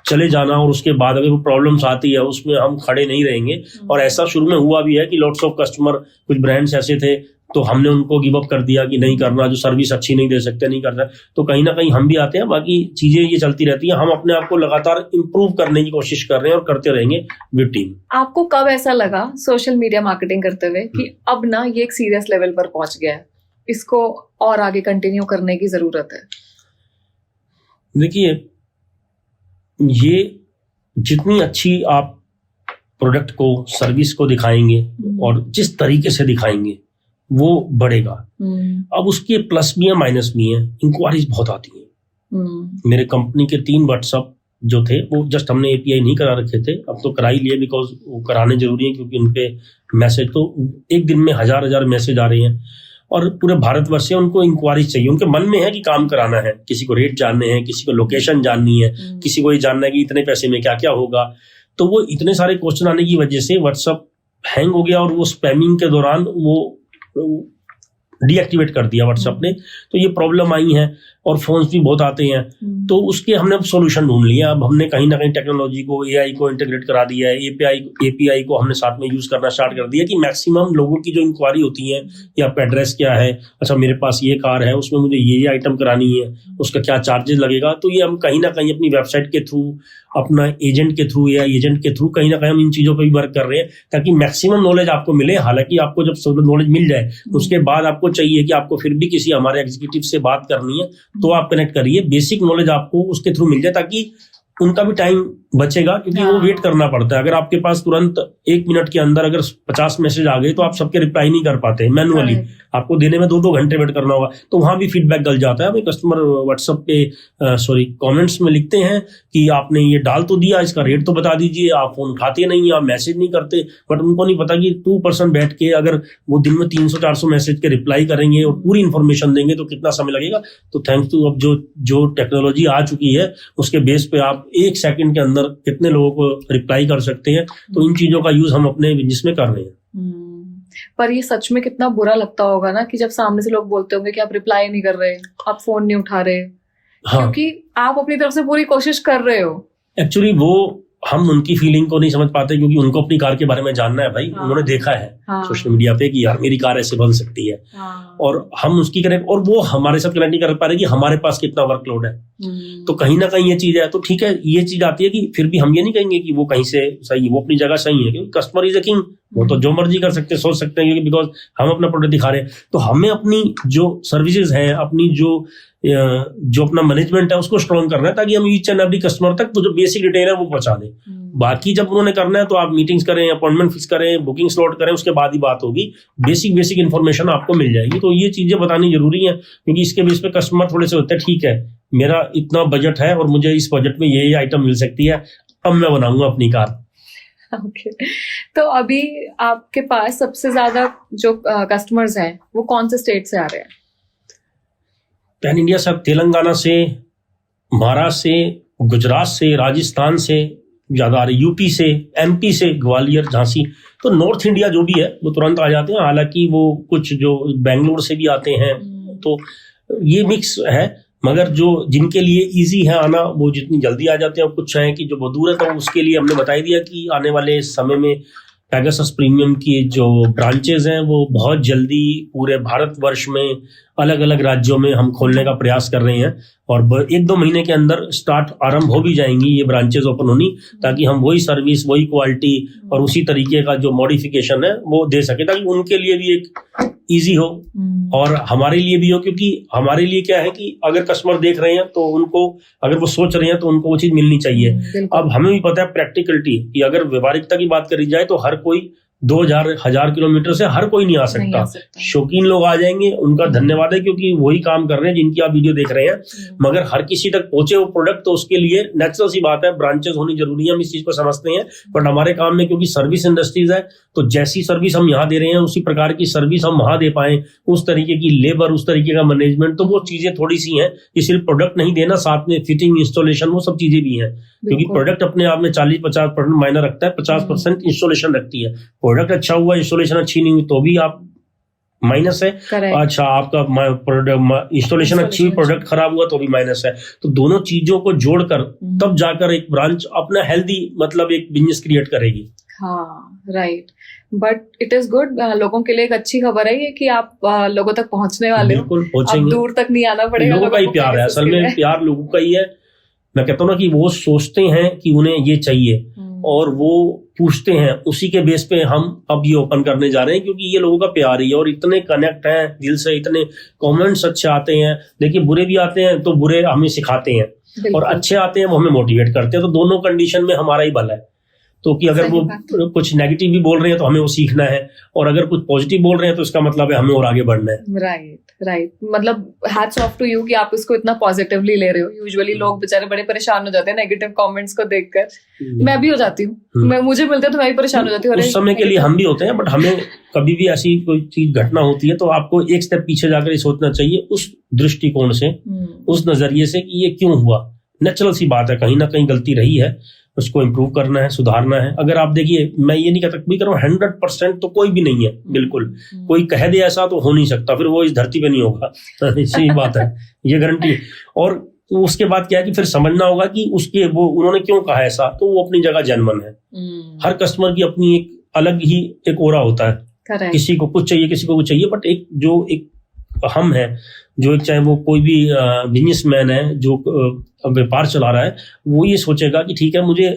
चले जाना और उसके बाद अगर कोई प्रॉब्लम्स आती है उसमें हम खड़े नहीं रहेंगे। और ऐसा शुरू में हुआ भी है कि लॉट्स ऑफ कस्टमर, कुछ ब्रांड्स ऐसे थे तो हमने उनको गिव अप कर दिया कि नहीं करना, जो सर्विस अच्छी नहीं दे सकते, नहीं करना। तो कहीं ना कहीं हम भी आते हैं, बाकी चीजें ये चलती रहती हैं। हम अपने आप को लगातार इंप्रूव करने की कोशिश कर रहे हैं और करते रहेंगे विद टीम। आपको कब ऐसा लगा सोशल मीडिया मार्केटिंग करते हुए कि अब ना ये एक सीरियस लेवल पर पहुंच गया है, इसको और आगे कंटिन्यू करने की जरूरत है? देखिए, ये जितनी अच्छी आप प्रोडक्ट को, सर्विस को दिखाएंगे और जिस तरीके से दिखाएंगे वो बढ़ेगा। अब उसके प्लस भी है, माइनस भी है। इंक्वायरीज बहुत आती हैं। मेरे कंपनी के 3 व्हाट्सएप जो थे वो जस्ट हमने API नहीं करा रखे थे, अब तो करा ही लिए, बिकॉज वो कराने जरूरी है, क्योंकि उनपे मैसेज तो एक दिन में हजार मैसेज आ रहे हैं और पूरे भारतवर्ष से उनको इंक्वायरीज चाहिए। उनके मन में है कि काम कराना है, किसी को रेट जानने हैं, किसी को लोकेशन जाननी है, किसी को ये जानना है कि इतने पैसे में क्या क्या होगा। तो वो इतने सारे क्वेश्चन आने की वजह से व्हाट्सएप हैंग हो गया और वो स्पैमिंग के दौरान वो डीएक्टिवेट कर दिया व्हाट्सएप ने, तो ये प्रॉब्लम आई है और फोन्स भी बहुत आते हैं। तो उसके हमने अब सोल्यूशन ढूंढ लिया। अब हमने कहीं ना कहीं टेक्नोलॉजी को, एआई को इंटीग्रेट करा दिया है, एपीआई को हमने साथ में यूज करना स्टार्ट कर दिया कि मैक्सिमम लोगों की जो इंक्वायरी होती है कि आपका एड्रेस क्या है, अच्छा मेरे पास ये कार है, उसमें मुझे ये आइटम करानी है, उसका क्या चार्जेस लगेगा, तो ये हम कहीं ना कहीं अपनी वेबसाइट के थ्रू, अपना एजेंट के थ्रू या एजेंट के थ्रू कहीं ना कहीं हम इन चीजों पर भी वर्क कर रहे हैं ताकि मैक्सिमम नॉलेज आपको मिले। हालांकि आपको जब सब नॉलेज मिल जाए उसके बाद आपको चाहिए कि आपको फिर भी किसी हमारे एग्जीक्यूटिव से बात करनी है तो आप कनेक्ट करिए, बेसिक नॉलेज आपको उसके थ्रू मिल जाए ताकि उनका भी टाइम बचेगा, क्योंकि वो वेट करना पड़ता है। अगर आपके पास तुरंत 1 मिनट के अंदर अगर 50 मैसेज आ गए तो आप सबके रिप्लाई नहीं कर पाते, मैनुअली आपको देने में 2-2 घंटे वेट करना होगा, तो वहां भी फीडबैक गल जाता है। हमें कस्टमर व्हाट्सएप पे कमेंट्स में लिखते हैं कि आपने ये डाल तो दिया, इसका रेट तो बता दीजिए, आप फोन उठाते नहीं, आप मैसेज नहीं करते। बट उनको नहीं पता कि 2% बैठ के अगर वो दिन में 300-400 मैसेज के रिप्लाई करेंगे और पूरी इन्फॉर्मेशन देंगे तो कितना समय लगेगा। तो थैंक्स टू अब जो टेक्नोलॉजी आ चुकी है उसके बेस पे आप 1 सेकंड के अंदर कितने लोगों को रिप्लाई कर सकते हैं। तो इन चीजों का यूज हम अपने बिजनेस में कर रहे हैं। पर ये सच में कितना बुरा लगता होगा ना कि जब सामने से लोग बोलते होंगे कि आप रिप्लाई नहीं कर रहे, आप फोन नहीं उठा रहे। हाँ। क्योंकि आप अपनी तरफ से पूरी कोशिश कर रहे हो। एक्चुअली वो हम उनकी फीलिंग को नहीं समझ पाते क्योंकि उनको अपनी कार के बारे में जानना है भाई। हाँ। उन्होंने देखा है सोशल मीडिया पे कि यार मेरी कार ऐसे बन सकती है। हाँ। और हम उसकी कनेक्ट, और वो हमारे साथ कनेक्ट नहीं कर पा रहे कि हमारे पास कितना वर्कलोड है। तो कहीं ना कहीं ये चीज है। तो ठीक है, ये चीज आती है कि फिर भी हम ये नहीं कहेंगे कि वो कहीं से सही है, वो अपनी जगह सही है, क्योंकि कस्टमर इज अ किंग। वो तो जो मर्जी कर सकते हैं, सोच सकते हैं, क्योंकि बिकॉज हम अपना प्रोडक्ट दिखा रहे हैं। तो हमें अपनी जो सर्विसेज है, अपनी जो अपना मैनेजमेंट है उसको स्ट्रॉन्ग करना है ताकि हम ईच एंड एवरी कस्टमर तक तो जो बेसिक डिटेल है वो पहुंचा दें। बाकी जब उन्होंने करना है तो आप मीटिंग्स करें, अपॉइंटमेंट फिक्स करें, बुकिंग स्लॉट करें, उसके बाद ही बात होगी। बेसिक इन्फॉर्मेशन आपको मिल जाएगी। तो ये चीजें बतानी जरूरी है क्योंकि इसके बेस पे कस्टमर थोड़े से होते हैं, ठीक है मेरा इतना बजट है और मुझे इस बजट में ये आइटम मिल सकती है, अब मैं बनाऊंगा अपनी कार। ओके। तो अभी आपके पास सबसे ज्यादा जो कस्टमर्स हैं वो कौन से स्टेट से आ रहे हैं? पैन इंडिया सब, तेलंगाना से, महाराष्ट्र से, गुजरात से, राजस्थान से ज्यादा आ रहे, यूपी से, एमपी से, ग्वालियर, झांसी। तो नॉर्थ इंडिया जो भी है वो तुरंत आ जाते हैं। हालांकि वो कुछ जो बेंगलोर से भी आते हैं, तो ये मिक्स है। मगर जो जिनके लिए इजी है आना वो जितनी जल्दी आ जाते हैं। और कुछ है कि जो बहुत दूर है तो उसके लिए हमने बता दिया कि आने वाले समय में पेगासस प्रीमियम की जो ब्रांचेज हैं वो बहुत जल्दी पूरे भारतवर्ष में अलग अलग राज्यों में हम खोलने का प्रयास कर रहे हैं और 1-2 महीने के अंदर आरंभ हो भी जाएंगी ये ब्रांचेज ओपन होनी, ताकि हम वही सर्विस, वही क्वालिटी और उसी तरीके का जो मॉडिफिकेशन है वो दे सके, ताकि उनके लिए भी एक इजी हो और हमारे लिए भी हो। क्योंकि हमारे लिए क्या है कि अगर कस्टमर देख रहे हैं तो उनको, अगर वो सोच रहे हैं तो उनको वो चीज मिलनी चाहिए। अब हमें भी पता है प्रैक्टिकलिटी कि अगर व्यवहारिकता की बात करी जाए तो हर कोई 2000 किलोमीटर से हर कोई नहीं आ सकता। शौकीन लोग आ जाएंगे, उनका धन्यवाद है क्योंकि वही काम कर रहे हैं जिनकी आप वीडियो देख रहे हैं। मगर हर किसी तक पहुंचे वो प्रोडक्ट, तो उसके लिए नेचुरल सी बात है ब्रांचेस होनी जरूरी है। हम इस चीज को समझते हैं। बट हमारे काम में क्योंकि सर्विस इंडस्ट्रीज है तो जैसी सर्विस हम यहाँ दे रहे हैं उसी प्रकार की सर्विस हम वहां दे पाए, उस तरीके की लेबर, उस तरीके का मैनेजमेंट, तो वो चीजें थोड़ी सी हैं कि सिर्फ प्रोडक्ट नहीं देना, साथ में फिटिंग, इंस्टॉलेशन, वो सब चीजें भी हैं। क्योंकि प्रोडक्ट अपने आप में 40-50% मायने रखता है, 50% इंस्टॉलेशन रखती है। प्रोडक्ट अच्छा हुआ, इंस्टॉलेशन अच्छी नहीं हुई तो भी आप माइनस है। अच्छा, आपका इंस्टॉलेशन अच्छी हुई, प्रोडक्ट खराब हुआ तो भी माइनस है। तो दोनों चीजों को जोड़कर तब जाकर एक ब्रांच अपना हेल्दी, मतलब एक बिजनेस क्रिएट करेगी। हाँ, right. But it is good, लोगों के लिए एक अच्छी खबर है ये कि आप लोगों तक पहुंचने वाले हो। बिल्कुल पहुंचेंगे, दूर तक नहीं आना पड़ेगा। लोगों का ही प्यार है, असल में प्यार लोगों का ही है। मैं कहता हूँ ना कि वो सोचते हैं कि उन्हें ये चाहिए और वो पूछते हैं, उसी के बेस पे हम अब ये ओपन करने जा रहे हैं क्योंकि ये लोगों का प्यार ही है और इतने कनेक्ट हैं दिल से, इतने कमेंट्स अच्छे आते हैं। देखिए बुरे भी आते हैं तो बुरे हमें सिखाते हैं और अच्छे आते हैं वो हमें मोटिवेट करते हैं। तो दोनों कंडीशन में हमारा ही भला है। तो कि अगर वो कुछ नेगेटिव भी बोल रहे हैं तो हमें वो सीखना है और अगर कुछ पॉजिटिव बोल रहे हैं तो इसका मतलब है हमें और आगे बढ़ना है। राइट। मतलब हैट्स ऑफ टू यू कि आप इसको इतना पॉजिटिवली ले रहे हो। यूजुअली लोग बेचारे बड़े परेशान हो जाते हैं नेगेटिव कमेंट्स को देखकर। मैं भी हो जाती हूँ, मुझे मिलता है तो मैं भी परेशान हो जाती हूँ। उस समय के लिए हम भी होते हैं, बट हमें कभी भी ऐसी कोई चीज घटना होती है तो आपको एक स्टेप पीछे जाकर ये सोचना चाहिए उस दृष्टिकोण से, उस नजरिए से कि ये क्यों हुआ। नेचुरल सी बात है, कहीं ना कहीं गलती रही है, उसको इम्प्रूव करना है, सुधारना है। अगर आप देखिए, मैं ये नहीं कहता भी करो 100% तो कोई भी नहीं है, बिल्कुल कोई कह दे ऐसा तो हो नहीं सकता, फिर वो इस धरती पे नहीं होगा। सही बात है, ये गारंटी। और उसके बाद क्या है कि फिर समझना होगा कि उसके वो उन्होंने क्यों कहा ऐसा, तो वो अपनी जगह जेन्युइन है। हर कस्टमर की अपनी एक अलग ही एक ओरा होता है। Correct. किसी को कुछ चाहिए, किसी को कुछ चाहिए, बट एक हम है जो एक, चाहे वो कोई भी बिजनेसमैन है जो व्यापार चला रहा है, वो ये सोचेगा कि ठीक है मुझे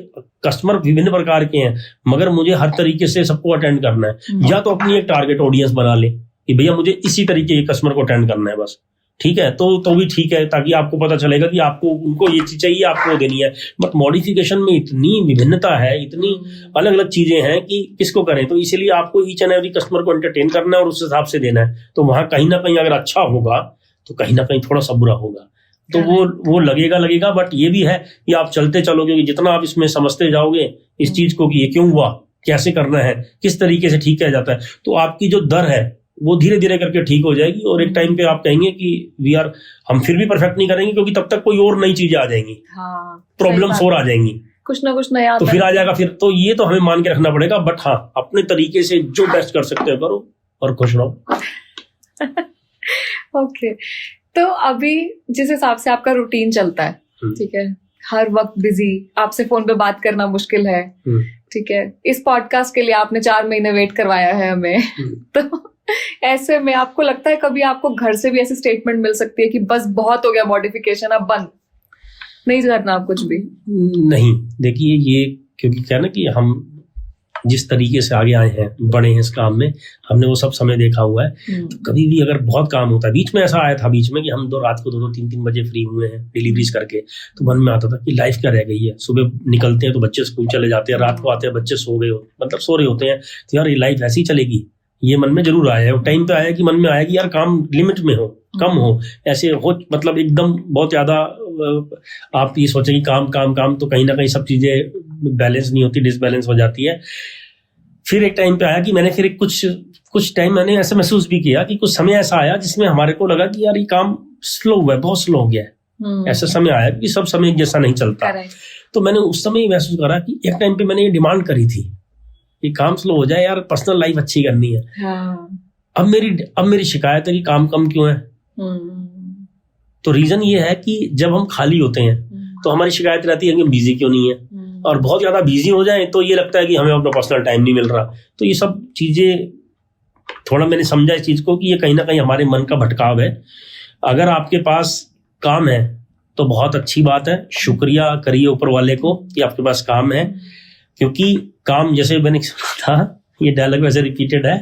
कस्टमर विभिन्न प्रकार के हैं, मगर मुझे हर तरीके से सबको अटेंड करना है। या तो अपनी एक टारगेट ऑडियंस बना ले कि भैया मुझे इसी तरीके के कस्टमर को अटेंड करना है बस, ठीक है, तो भी ठीक है, ताकि आपको पता चलेगा कि आपको उनको ये चीज चाहिए, आपको देनी है। बट मॉडिफिकेशन में इतनी विभिन्नता है, इतनी अलग अलग चीजें हैं कि किसको करें। तो इसीलिए आपको ईच एंड एवरी कस्टमर को एंटरटेन करना है और उस हिसाब से देना है। तो वहां कहीं ना कहीं अगर अच्छा होगा तो कहीं ना कहीं थोड़ा सा बुरा होगा, तो वो लगेगा। बट ये भी है कि आप चलते चलोगे कि जितना आप इसमें समझते जाओगे इस चीज को कि ये क्यों हुआ, कैसे करना है, किस तरीके से ठीक किया जाता है, तो आपकी जो दर है वो धीरे धीरे करके ठीक हो जाएगी। और एक टाइम पे आप कहेंगे कि हम फिर भी परफेक्ट नहीं करेंगे, क्योंकि तब तक कोई और नई चीजें आ जाएंगी, प्रॉब्लम्स और आ जाएंगी, कुछ ना कुछ नया तो फिर आ जाएगा। फिर तो ये तो हमें मान के रखना पड़ेगा। बट हाँ, अपने तरीके से जो बेस्ट कर सकते हो करो और खुश रहो। ओके, तो अभी जिस हिसाब से आपका रूटीन चलता है, ठीक है, हर वक्त बिजी, आपसे फोन पे बात करना मुश्किल है, ठीक है, इस पॉडकास्ट के लिए आपने 4 महीने वेट करवाया है हमें। तो ऐसे में आपको लगता है कभी आपको घर से भी ऐसी स्टेटमेंट मिल सकती है कि बस बहुत हो गया मॉडिफिकेशन, अब बंद नहीं करना आप कुछ भी? नहीं, देखिए ये क्योंकि क्या है ना कि हम जिस तरीके से आगे आए हैं, बड़े हैं इस काम में, हमने वो सब समय देखा हुआ है। तो कभी भी अगर बहुत काम होता है, बीच में ऐसा आया था बीच में कि हम रात को 2-2, 3-3 बजे फ्री हुए हैं डिलीवरीज करके, तो मन में आता था कि लाइफ क्या रह गई है। सुबह निकलते हैं तो बच्चे स्कूल चले जाते हैं, रात को आते हैं बच्चे सो रहे होते हैं, तो यार ये लाइफ ऐसी चलेगी, ये मन में जरूर आया है। और टाइम पे आया कि मन में आया कि यार काम लिमिट में हो, कम हो, ऐसे हो, मतलब एकदम बहुत ज्यादा आप ये सोचें कि काम काम काम, तो कहीं ना कहीं सब चीजें बैलेंस नहीं होती, डिसबैलेंस हो जाती है। फिर एक टाइम पे आया कि मैंने फिर कुछ टाइम मैंने ऐसे महसूस भी किया कि कुछ समय ऐसा आया जिसमें हमारे को लगा कि यार ये काम स्लो हुआ है, बहुत स्लो हो गया है। ऐसा समय आया कि सब समय जैसा नहीं चलता। तो मैंने उस समय महसूस करा कि एक टाइम पे मैंने ये डिमांड करी थी कि काम स्लो हो जाए यार, पर्सनल लाइफ अच्छी करनी है। अब मेरी शिकायत है कि काम कम क्यों है। तो रीजन ये है कि जब हम खाली होते हैं तो हमारी शिकायत रहती है कि हम बिजी क्यों नहीं है, और बहुत ज्यादा बिजी हो जाए तो ये लगता है कि हमें अपना पर्सनल टाइम नहीं मिल रहा। तो ये सब चीजें थोड़ा मैंने समझा इस चीज को कि ये कहीं ना कहीं हमारे मन का भटकाव है। अगर आपके पास काम है तो बहुत अच्छी बात है, शुक्रिया करिए ऊपर वाले को कि आपके पास काम है, क्योंकि काम, जैसे मैंने सुना था, ये डायलॉग वैसे रिपीटेड है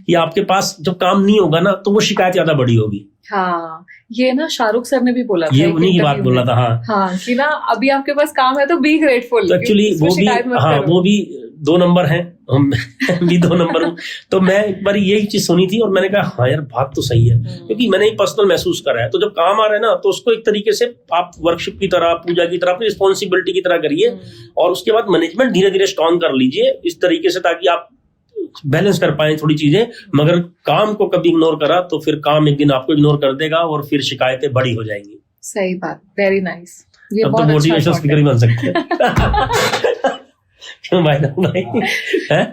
कि आपके पास जब काम नहीं होगा ना तो वो शिकायत ज्यादा बड़ी होगी। हाँ, ये ना शाहरुख सर ने भी बोला था, ये उन्हीं की बात बोला था। हाँ, कि ना अभी आपके पास काम है तो बी ग्रेटफुल। तो एक्चुअली वो भी 2 नंबर हैं, हम भी 2 नंबर हूँ। तो मैं एक बार यही चीज सुनी थी और मैंने कहा हाँ यार बात तो सही है, क्योंकि मैंने ही पर्सनल महसूस करा है। तो जब काम आ रहा है ना तो उसको एक तरीके से आप वर्कशिप की तरह, पूजा की तरह, अपनी रिस्पॉन्सिबिलिटी की तरह करिए, और उसके बाद मैनेजमेंट धीरे धीरे स्ट्रॉन्ग कर लीजिए इस तरीके से, ताकि आप बैलेंस कर पाए थोड़ी चीजें। मगर काम को कभी इग्नोर करा तो फिर काम एक दिन आपको इग्नोर कर देगा और फिर शिकायतें बड़ी हो जाएंगी। सही बात, वेरी नाइस। ये अब तो मोटिवेशनल स्पीकर ही बन सकते हैं। क्यों भाई है?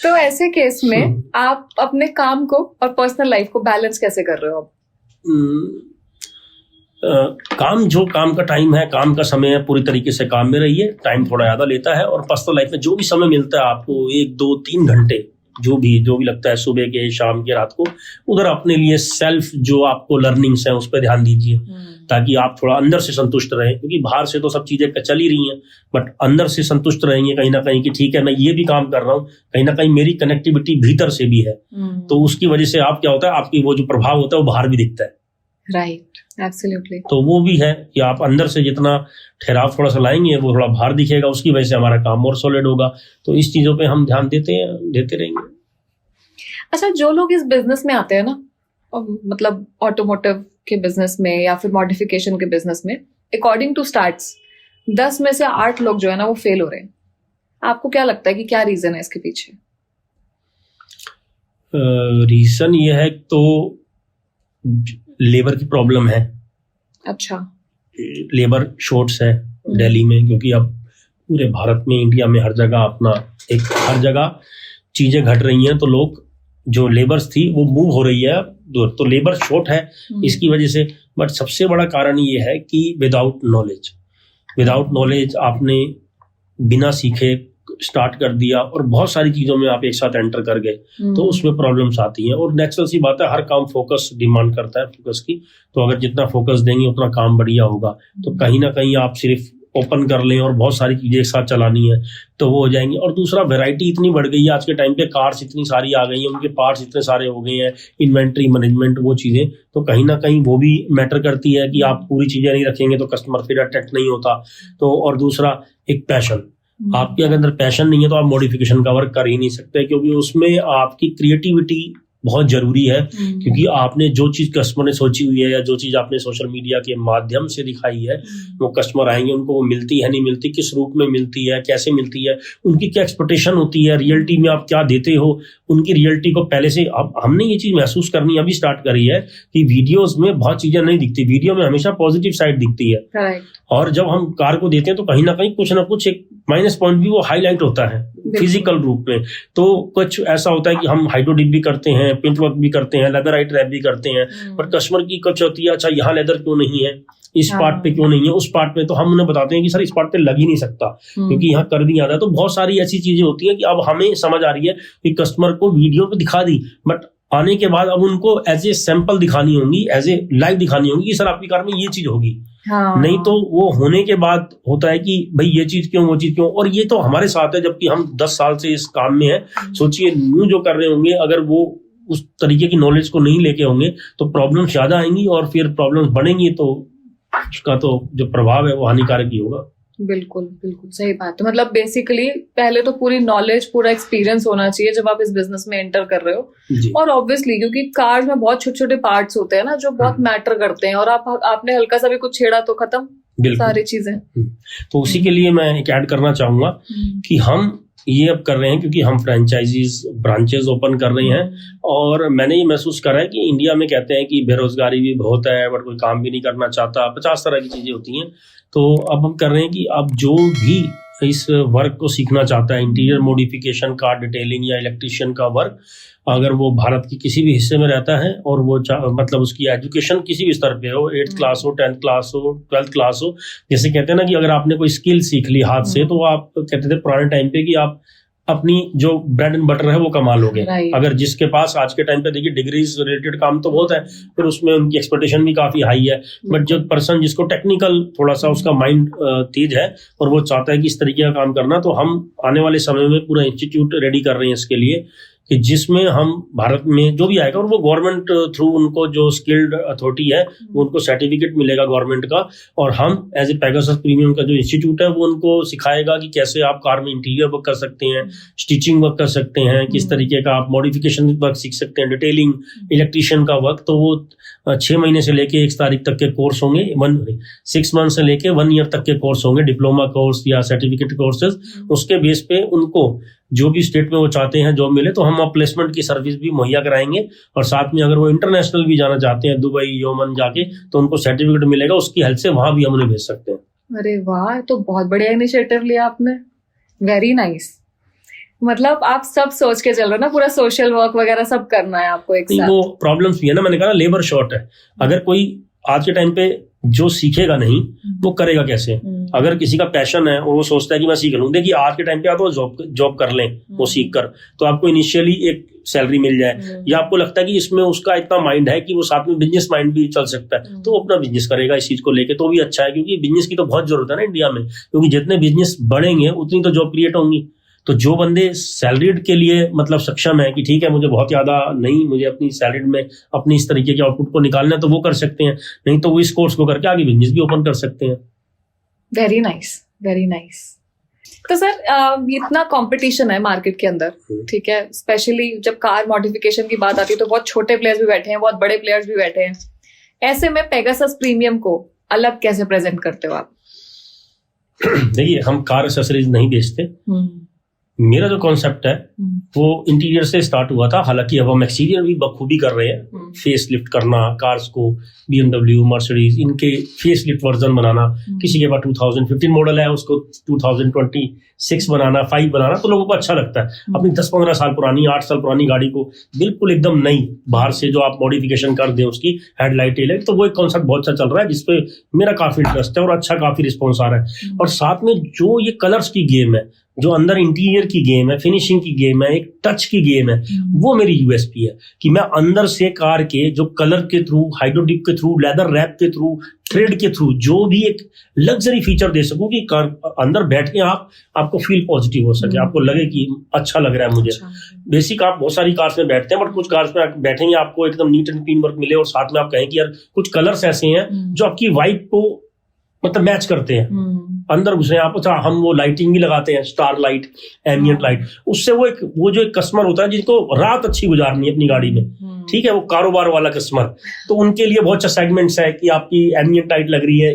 तो ऐसे केस में आप अपने काम को और पर्सनल लाइफ को बैलेंस कैसे कर रहे हो? काम का टाइम है, काम का समय है, पूरी तरीके से काम में रहिए। टाइम थोड़ा ज्यादा लेता है, और पर्सनल लाइफ में जो भी समय मिलता है आपको, 1, 2, 3 घंटे जो भी लगता है, सुबह के, शाम के, रात को, उधर अपने लिए सेल्फ जो आपको लर्निंग्स है उस पर ध्यान दीजिए, ताकि आप थोड़ा अंदर से संतुष्ट रहें। क्योंकि बाहर से तो सब चीजें चल ही रही हैं, बट अंदर से संतुष्ट रहेंगे कहीं ना कहीं कि ठीक है मैं ये भी काम कर रहा हूँ, कहीं ना कहीं मेरी कनेक्टिविटी भीतर से भी है। तो उसकी वजह से आप क्या होता है, आपकी वो जो प्रभाव होता है वो बाहर भी दिखता है। Right, absolutely. तो वो भी है कि आप अंदर से जितना ठहराव थोड़ा सा लाएंगे वो थोड़ा बाहर दिखेगा, उसकी वजह से हमारा काम और सॉलिड होगा। तो इस चीजों पे हम ध्यान देते रहेंगे। अच्छा, जो लोग इस बिजनेस में आते हैं ना, मतलब ऑटोमोटिव के बिजनेस में या फिर मॉडिफिकेशन के बिजनेस में, अकॉर्डिंग टू स्टार्ट्स 10 में से 8 लोग जो है ना वो फेल हो रहे हैं। आपको क्या लगता है कि क्या रीजन है इसके पीछे? रीजन ये है तो लेबर की प्रॉब्लम है। अच्छा, लेबर शॉर्ट्स है, दिल्ली में, क्योंकि अब पूरे भारत में, इंडिया में हर जगह अपना एक हर जगह चीजें घट रही हैं, तो लोग जो लेबर्स थी वो मूव हो रही है, तो लेबर शॉर्ट है इसकी वजह से। बट सबसे बड़ा कारण ये है कि विदाउट नॉलेज आपने बिना सीखे स्टार्ट कर दिया और बहुत सारी चीजों में आप एक साथ एंटर कर गए, तो उसमें प्रॉब्लम्स आती हैं। और नेचुरल सी बात है, हर काम फोकस डिमांड करता है, फोकस की। तो अगर जितना फोकस देंगे उतना काम बढ़िया होगा। तो कहीं ना कहीं आप सिर्फ ओपन कर लें और बहुत सारी चीजें एक साथ चलानी है तो वो हो जाएंगी। और दूसरा, वैरायटी इतनी बढ़ गई है आज के टाइम पे, कार्स इतनी सारी आ गई हैं, उनके पार्ट्स इतने सारे हो गए हैं, इन्वेंट्री मैनेजमेंट, वो चीजें, तो कहीं ना कहीं वो भी मैटर करती है कि आप पूरी चीजें नहीं रखेंगे तो कस्टमर फिर अट्रैक्ट नहीं होता। तो और दूसरा, एक पैशन, आपके अंदर पैशन नहीं है तो आप मॉडिफिकेशन का वर्क कर ही नहीं सकते, क्योंकि उसमें आपकी क्रिएटिविटी बहुत जरूरी है। क्योंकि आपने जो चीज कस्टमर ने सोची हुई है या जो चीज आपने सोशल मीडिया के माध्यम से दिखाई है, वो कस्टमर आएंगे, उनको वो मिलती है नहीं मिलती, किस रूप में मिलती है, कैसे मिलती है, उनकी क्या एक्सपेक्टेशन होती है, रियलिटी में आप क्या देते हो, उनकी रियलिटी को पहले से हमने ये चीज महसूस करनी अभी स्टार्ट करी है कि वीडियोस में बहुत चीजें नहीं दिखती, वीडियो में हमेशा पॉजिटिव साइड दिखती है। और जब हम कार को देते हैं तो कहीं ना कहीं कुछ ना कुछ एक माइनस पॉइंट भी वो हाईलाइट होता है फिजिकल रूप में। तो कुछ ऐसा होता है कि हम हाइड्रोडिप भी करते हैं, पिंच वर्क भी करते हैं, लेदराइट रैप भी करते हैं, पर कस्टमर की कुछ होती है, अच्छा यहाँ लेदर क्यों नहीं है, इस पार्ट पे क्यों नहीं है, उस पार्ट पे, तो हम उन्हें बताते हैं कि सर इस पार्ट पे लग ही नहीं सकता क्योंकि यहाँ कर दिया जाता है। तो बहुत सारी ऐसी चीजें होती हैं कि अब हमें समझ आ रही है कि कस्टमर को वीडियो पे दिखा दी, बट आने के बाद अब उनको एज ए सैंपल दिखानी होंगी, एज ए लाइव दिखानी होंगी कि सर आपकी कार में ये चीज होगी। नहीं तो वो होने के बाद होता है कि भाई ये चीज क्यों, वो चीज क्यों। और ये तो हमारे साथ है, जबकि हम 10 साल से इस काम में है। सोचिए न्यू जो कर रहे होंगे, अगर वो उस तरीके की नॉलेज को नहीं लेके होंगे तो प्रॉब्लम ज्यादा आएंगी, और फिर प्रॉब्लम बढ़ेंगी तो उसका तो जो प्रभाव है वो हानिकारक ही होगा। बिल्कुल बिल्कुल सही बात है। मतलब बेसिकली पहले तो पूरी नॉलेज, पूरा एक्सपीरियंस होना चाहिए जब आप इस बिजनेस में एंटर कर रहे हो। और ऑब्वियसली क्योंकि कार्स में बहुत छोटे छोटे पार्ट्स होते हैं ना जो बहुत मैटर करते हैं, और आपने हल्का सा भी कुछ छेड़ा तो खत्म सारी चीजें। तो उसी के लिए मैं एक ऐड करना चाहूंगा कि हम ये अब कर रहे हैं क्योंकि हम फ्रेंचाइजीज ब्रांचेस ओपन कर रहे हैं, और मैंने ये महसूस करा है कि इंडिया में कहते हैं कि बेरोजगारी भी बहुत है, बट कोई काम भी नहीं करना चाहता, 50 तरह की चीजें होती हैं। तो अब हम कर रहे हैं कि अब जो भी इस वर्क को सीखना चाहता है, इंटीरियर मॉडिफिकेशन, कार डिटेलिंग या इलेक्ट्रिशियन का वर्क, अगर वो भारत की किसी भी हिस्से में रहता है और वो मतलब उसकी एजुकेशन किसी भी स्तर पे हो, 8th क्लास हो, 10th क्लास हो, 12th क्लास हो, जैसे कहते हैं ना कि अगर आपने कोई स्किल सीख ली हाथ से, तो आप कहते थे पुराने टाइम पे कि आप अपनी जो ब्रेड एंड बटर है वो कमा लोगे। अगर जिसके पास आज के टाइम पे देखिए डिग्रीज रिलेटेड काम तो बहुत है, फिर उसमें उनकी एक्सपेक्टेशन भी काफी हाई है, बट जो पर्सन जिसको टेक्निकल थोड़ा सा उसका माइंड तेज है और वो चाहता है कि इस तरीके का काम करना, तो हम आने वाले समय में पूरा इंस्टीट्यूट रेडी कर रहे हैं इसके लिए कि जिसमें हम भारत में जो भी आएगा और वो गवर्नमेंट थ्रू उनको जो स्किल्ड अथॉरिटी है वो उनको सर्टिफिकेट मिलेगा गवर्नमेंट का, और हम एज ए पेगासस प्रीमियम का जो इंस्टीट्यूट है वो उनको सिखाएगा कि कैसे आप कार में इंटीरियर वर्क कर सकते हैं, स्टिचिंग वर्क कर सकते हैं, किस तरीके का आप मॉडिफिकेशन वर्क सीख सकते हैं, डिटेलिंग, इलेक्ट्रिशियन का वर्क। तो वो 6 महीने से लेके 1 तारीख तक के कोर्स होंगे, 6 मंथ से लेके 1 ईयर तक के कोर्स होंगे, डिप्लोमा कोर्स या सर्टिफिकेट कोर्सेज। उसके बेस पे उनको जो भी स्टेट में वो चाहते हैं जॉब मिले, तो हम प्लेसमेंट की सर्विस भी मुहैया कराएंगे, और साथ में अगर वो इंटरनेशनल भी जाना चाहते हैं, दुबई, योमन जाके, तो उनको सर्टिफिकेट मिलेगा, उसकी हेल्प से वहां भी हम उन्हें भेज सकते हैं। अरे वाह, तो बहुत बढ़िया इनिशिएटिव लिया आपने, वेरी नाइस। मतलब आप सब सोच के चल रहे हो ना, पूरा सोशल वर्क वगैरह सब करना है आपको एक साथ। वो प्रॉब्लम्स भी है ना, मैंने कहा लेबर शॉर्ट है। अगर कोई आज के टाइम पे जो सीखेगा नहीं वो करेगा कैसे? अगर किसी का पैशन है और वो सोचता है कि मैं सीख लूं, देखिए आज के टाइम पे आप जॉब कर लें वो सीख कर, तो आपको इनिशियली एक सैलरी मिल जाए, या आपको लगता है कि इसमें उसका इतना माइंड है कि वो साथ में बिजनेस माइंड भी चल सकता है, तो वो अपना बिजनेस करेगा इस चीज को लेके, तो भी अच्छा है। क्योंकि बिजनेस की तो बहुत जरूरत है ना इंडिया में, क्योंकि जितने बिजनेस बढ़ेंगे उतनी तो जॉब क्रिएट होंगी। तो जो बंदे सैलरीड के लिए मतलब सक्षम है कि ठीक है मुझे बहुत ज्यादा नहीं, मुझे अपनी सैलरीड में अपनी इस तरीके के आउटपुट को निकालना है, तो वो कर सकते हैं, नहीं तो वो इस कोर्स को करके आगे बिजनेस भी ओपन कर सकते हैं। Very nice, very nice. तो सर इतना कंपटीशन है मार्केट के अंदर, ठीक है, स्पेशली जब कार मॉडिफिकेशन की बात आती है तो बहुत छोटे प्लेयर्स भी बैठे हैं, बहुत बड़े प्लेयर्स भी बैठे हैं। ऐसे में पेगासस प्रीमियम को अलग कैसे प्रेजेंट करते हो आप? देखिए हम कार एक्सेसरीज नहीं बेचते। मेरा जो कॉन्सेप्ट है वो इंटीरियर से स्टार्ट हुआ था, हालांकि अब हम एक्सटीरियर भी बखूबी कर रहे हैं। फेस लिफ्ट करना कार्स को, BMW, मर्सिडीज, इनके फेस लिफ्ट वर्जन बनाना। किसी के पास 2015 मॉडल है, उसको 2026 बनाना, 5 बनाना, तो लोगों को अच्छा लगता है। अपनी 10-15 साल पुरानी, 8 साल पुरानी गाड़ी को बिल्कुल एकदम नई बाहर से जो आप मॉडिफिकेशन कर दें, उसकी हेडलाइट टेललाइट, तो वो एक कॉन्सेप्ट बहुत अच्छा चल रहा है, जिसपे मेरा काफी इंटरेस्ट है और अच्छा काफी रिस्पॉन्स आ रहा है। और साथ में जो ये कलर्स की गेम है, जो अंदर इंटीरियर की गेम है, फिनिशिंग की गेम है, एक टच की गेम है, वो मेरी यूएसपी है कि मैं अंदर से कार के जो कलर के थ्रू, हाइड्रोडिप के थ्रू, लेदर रैप के थ्रू, थ्रेड के थ्रू जो भी एक लग्जरी फीचर दे सकूं कि कार अंदर बैठ के आपको फील पॉजिटिव हो सके, आपको लगे कि अच्छा लग रहा है मुझे। बेसिक आप बहुत सारी कार्स में बैठते हैं, बट कुछ कार्स में बैठेंगे आपको एकदम नीट एंड क्लीन वर्क मिले और साथ में आप कहें कि यार कुछ कलर्स ऐसे हैं जो आपकी वाइब को मतलब मैच करते हैं। अंदर घुसे आप, अच्छा हम वो लाइटिंग भी लगाते हैं, स्टार लाइट, एम्बिएंट लाइट, उससे वो जो एक कस्टमर होता है जिसको रात अच्छी गुजारनी है अपनी गाड़ी में, ठीक है, वो कारोबार वाला कस्टमर, तो उनके लिए बहुत अच्छा सेगमेंट्स है कि आपकी एम्बिएंट लाइट लग रही है,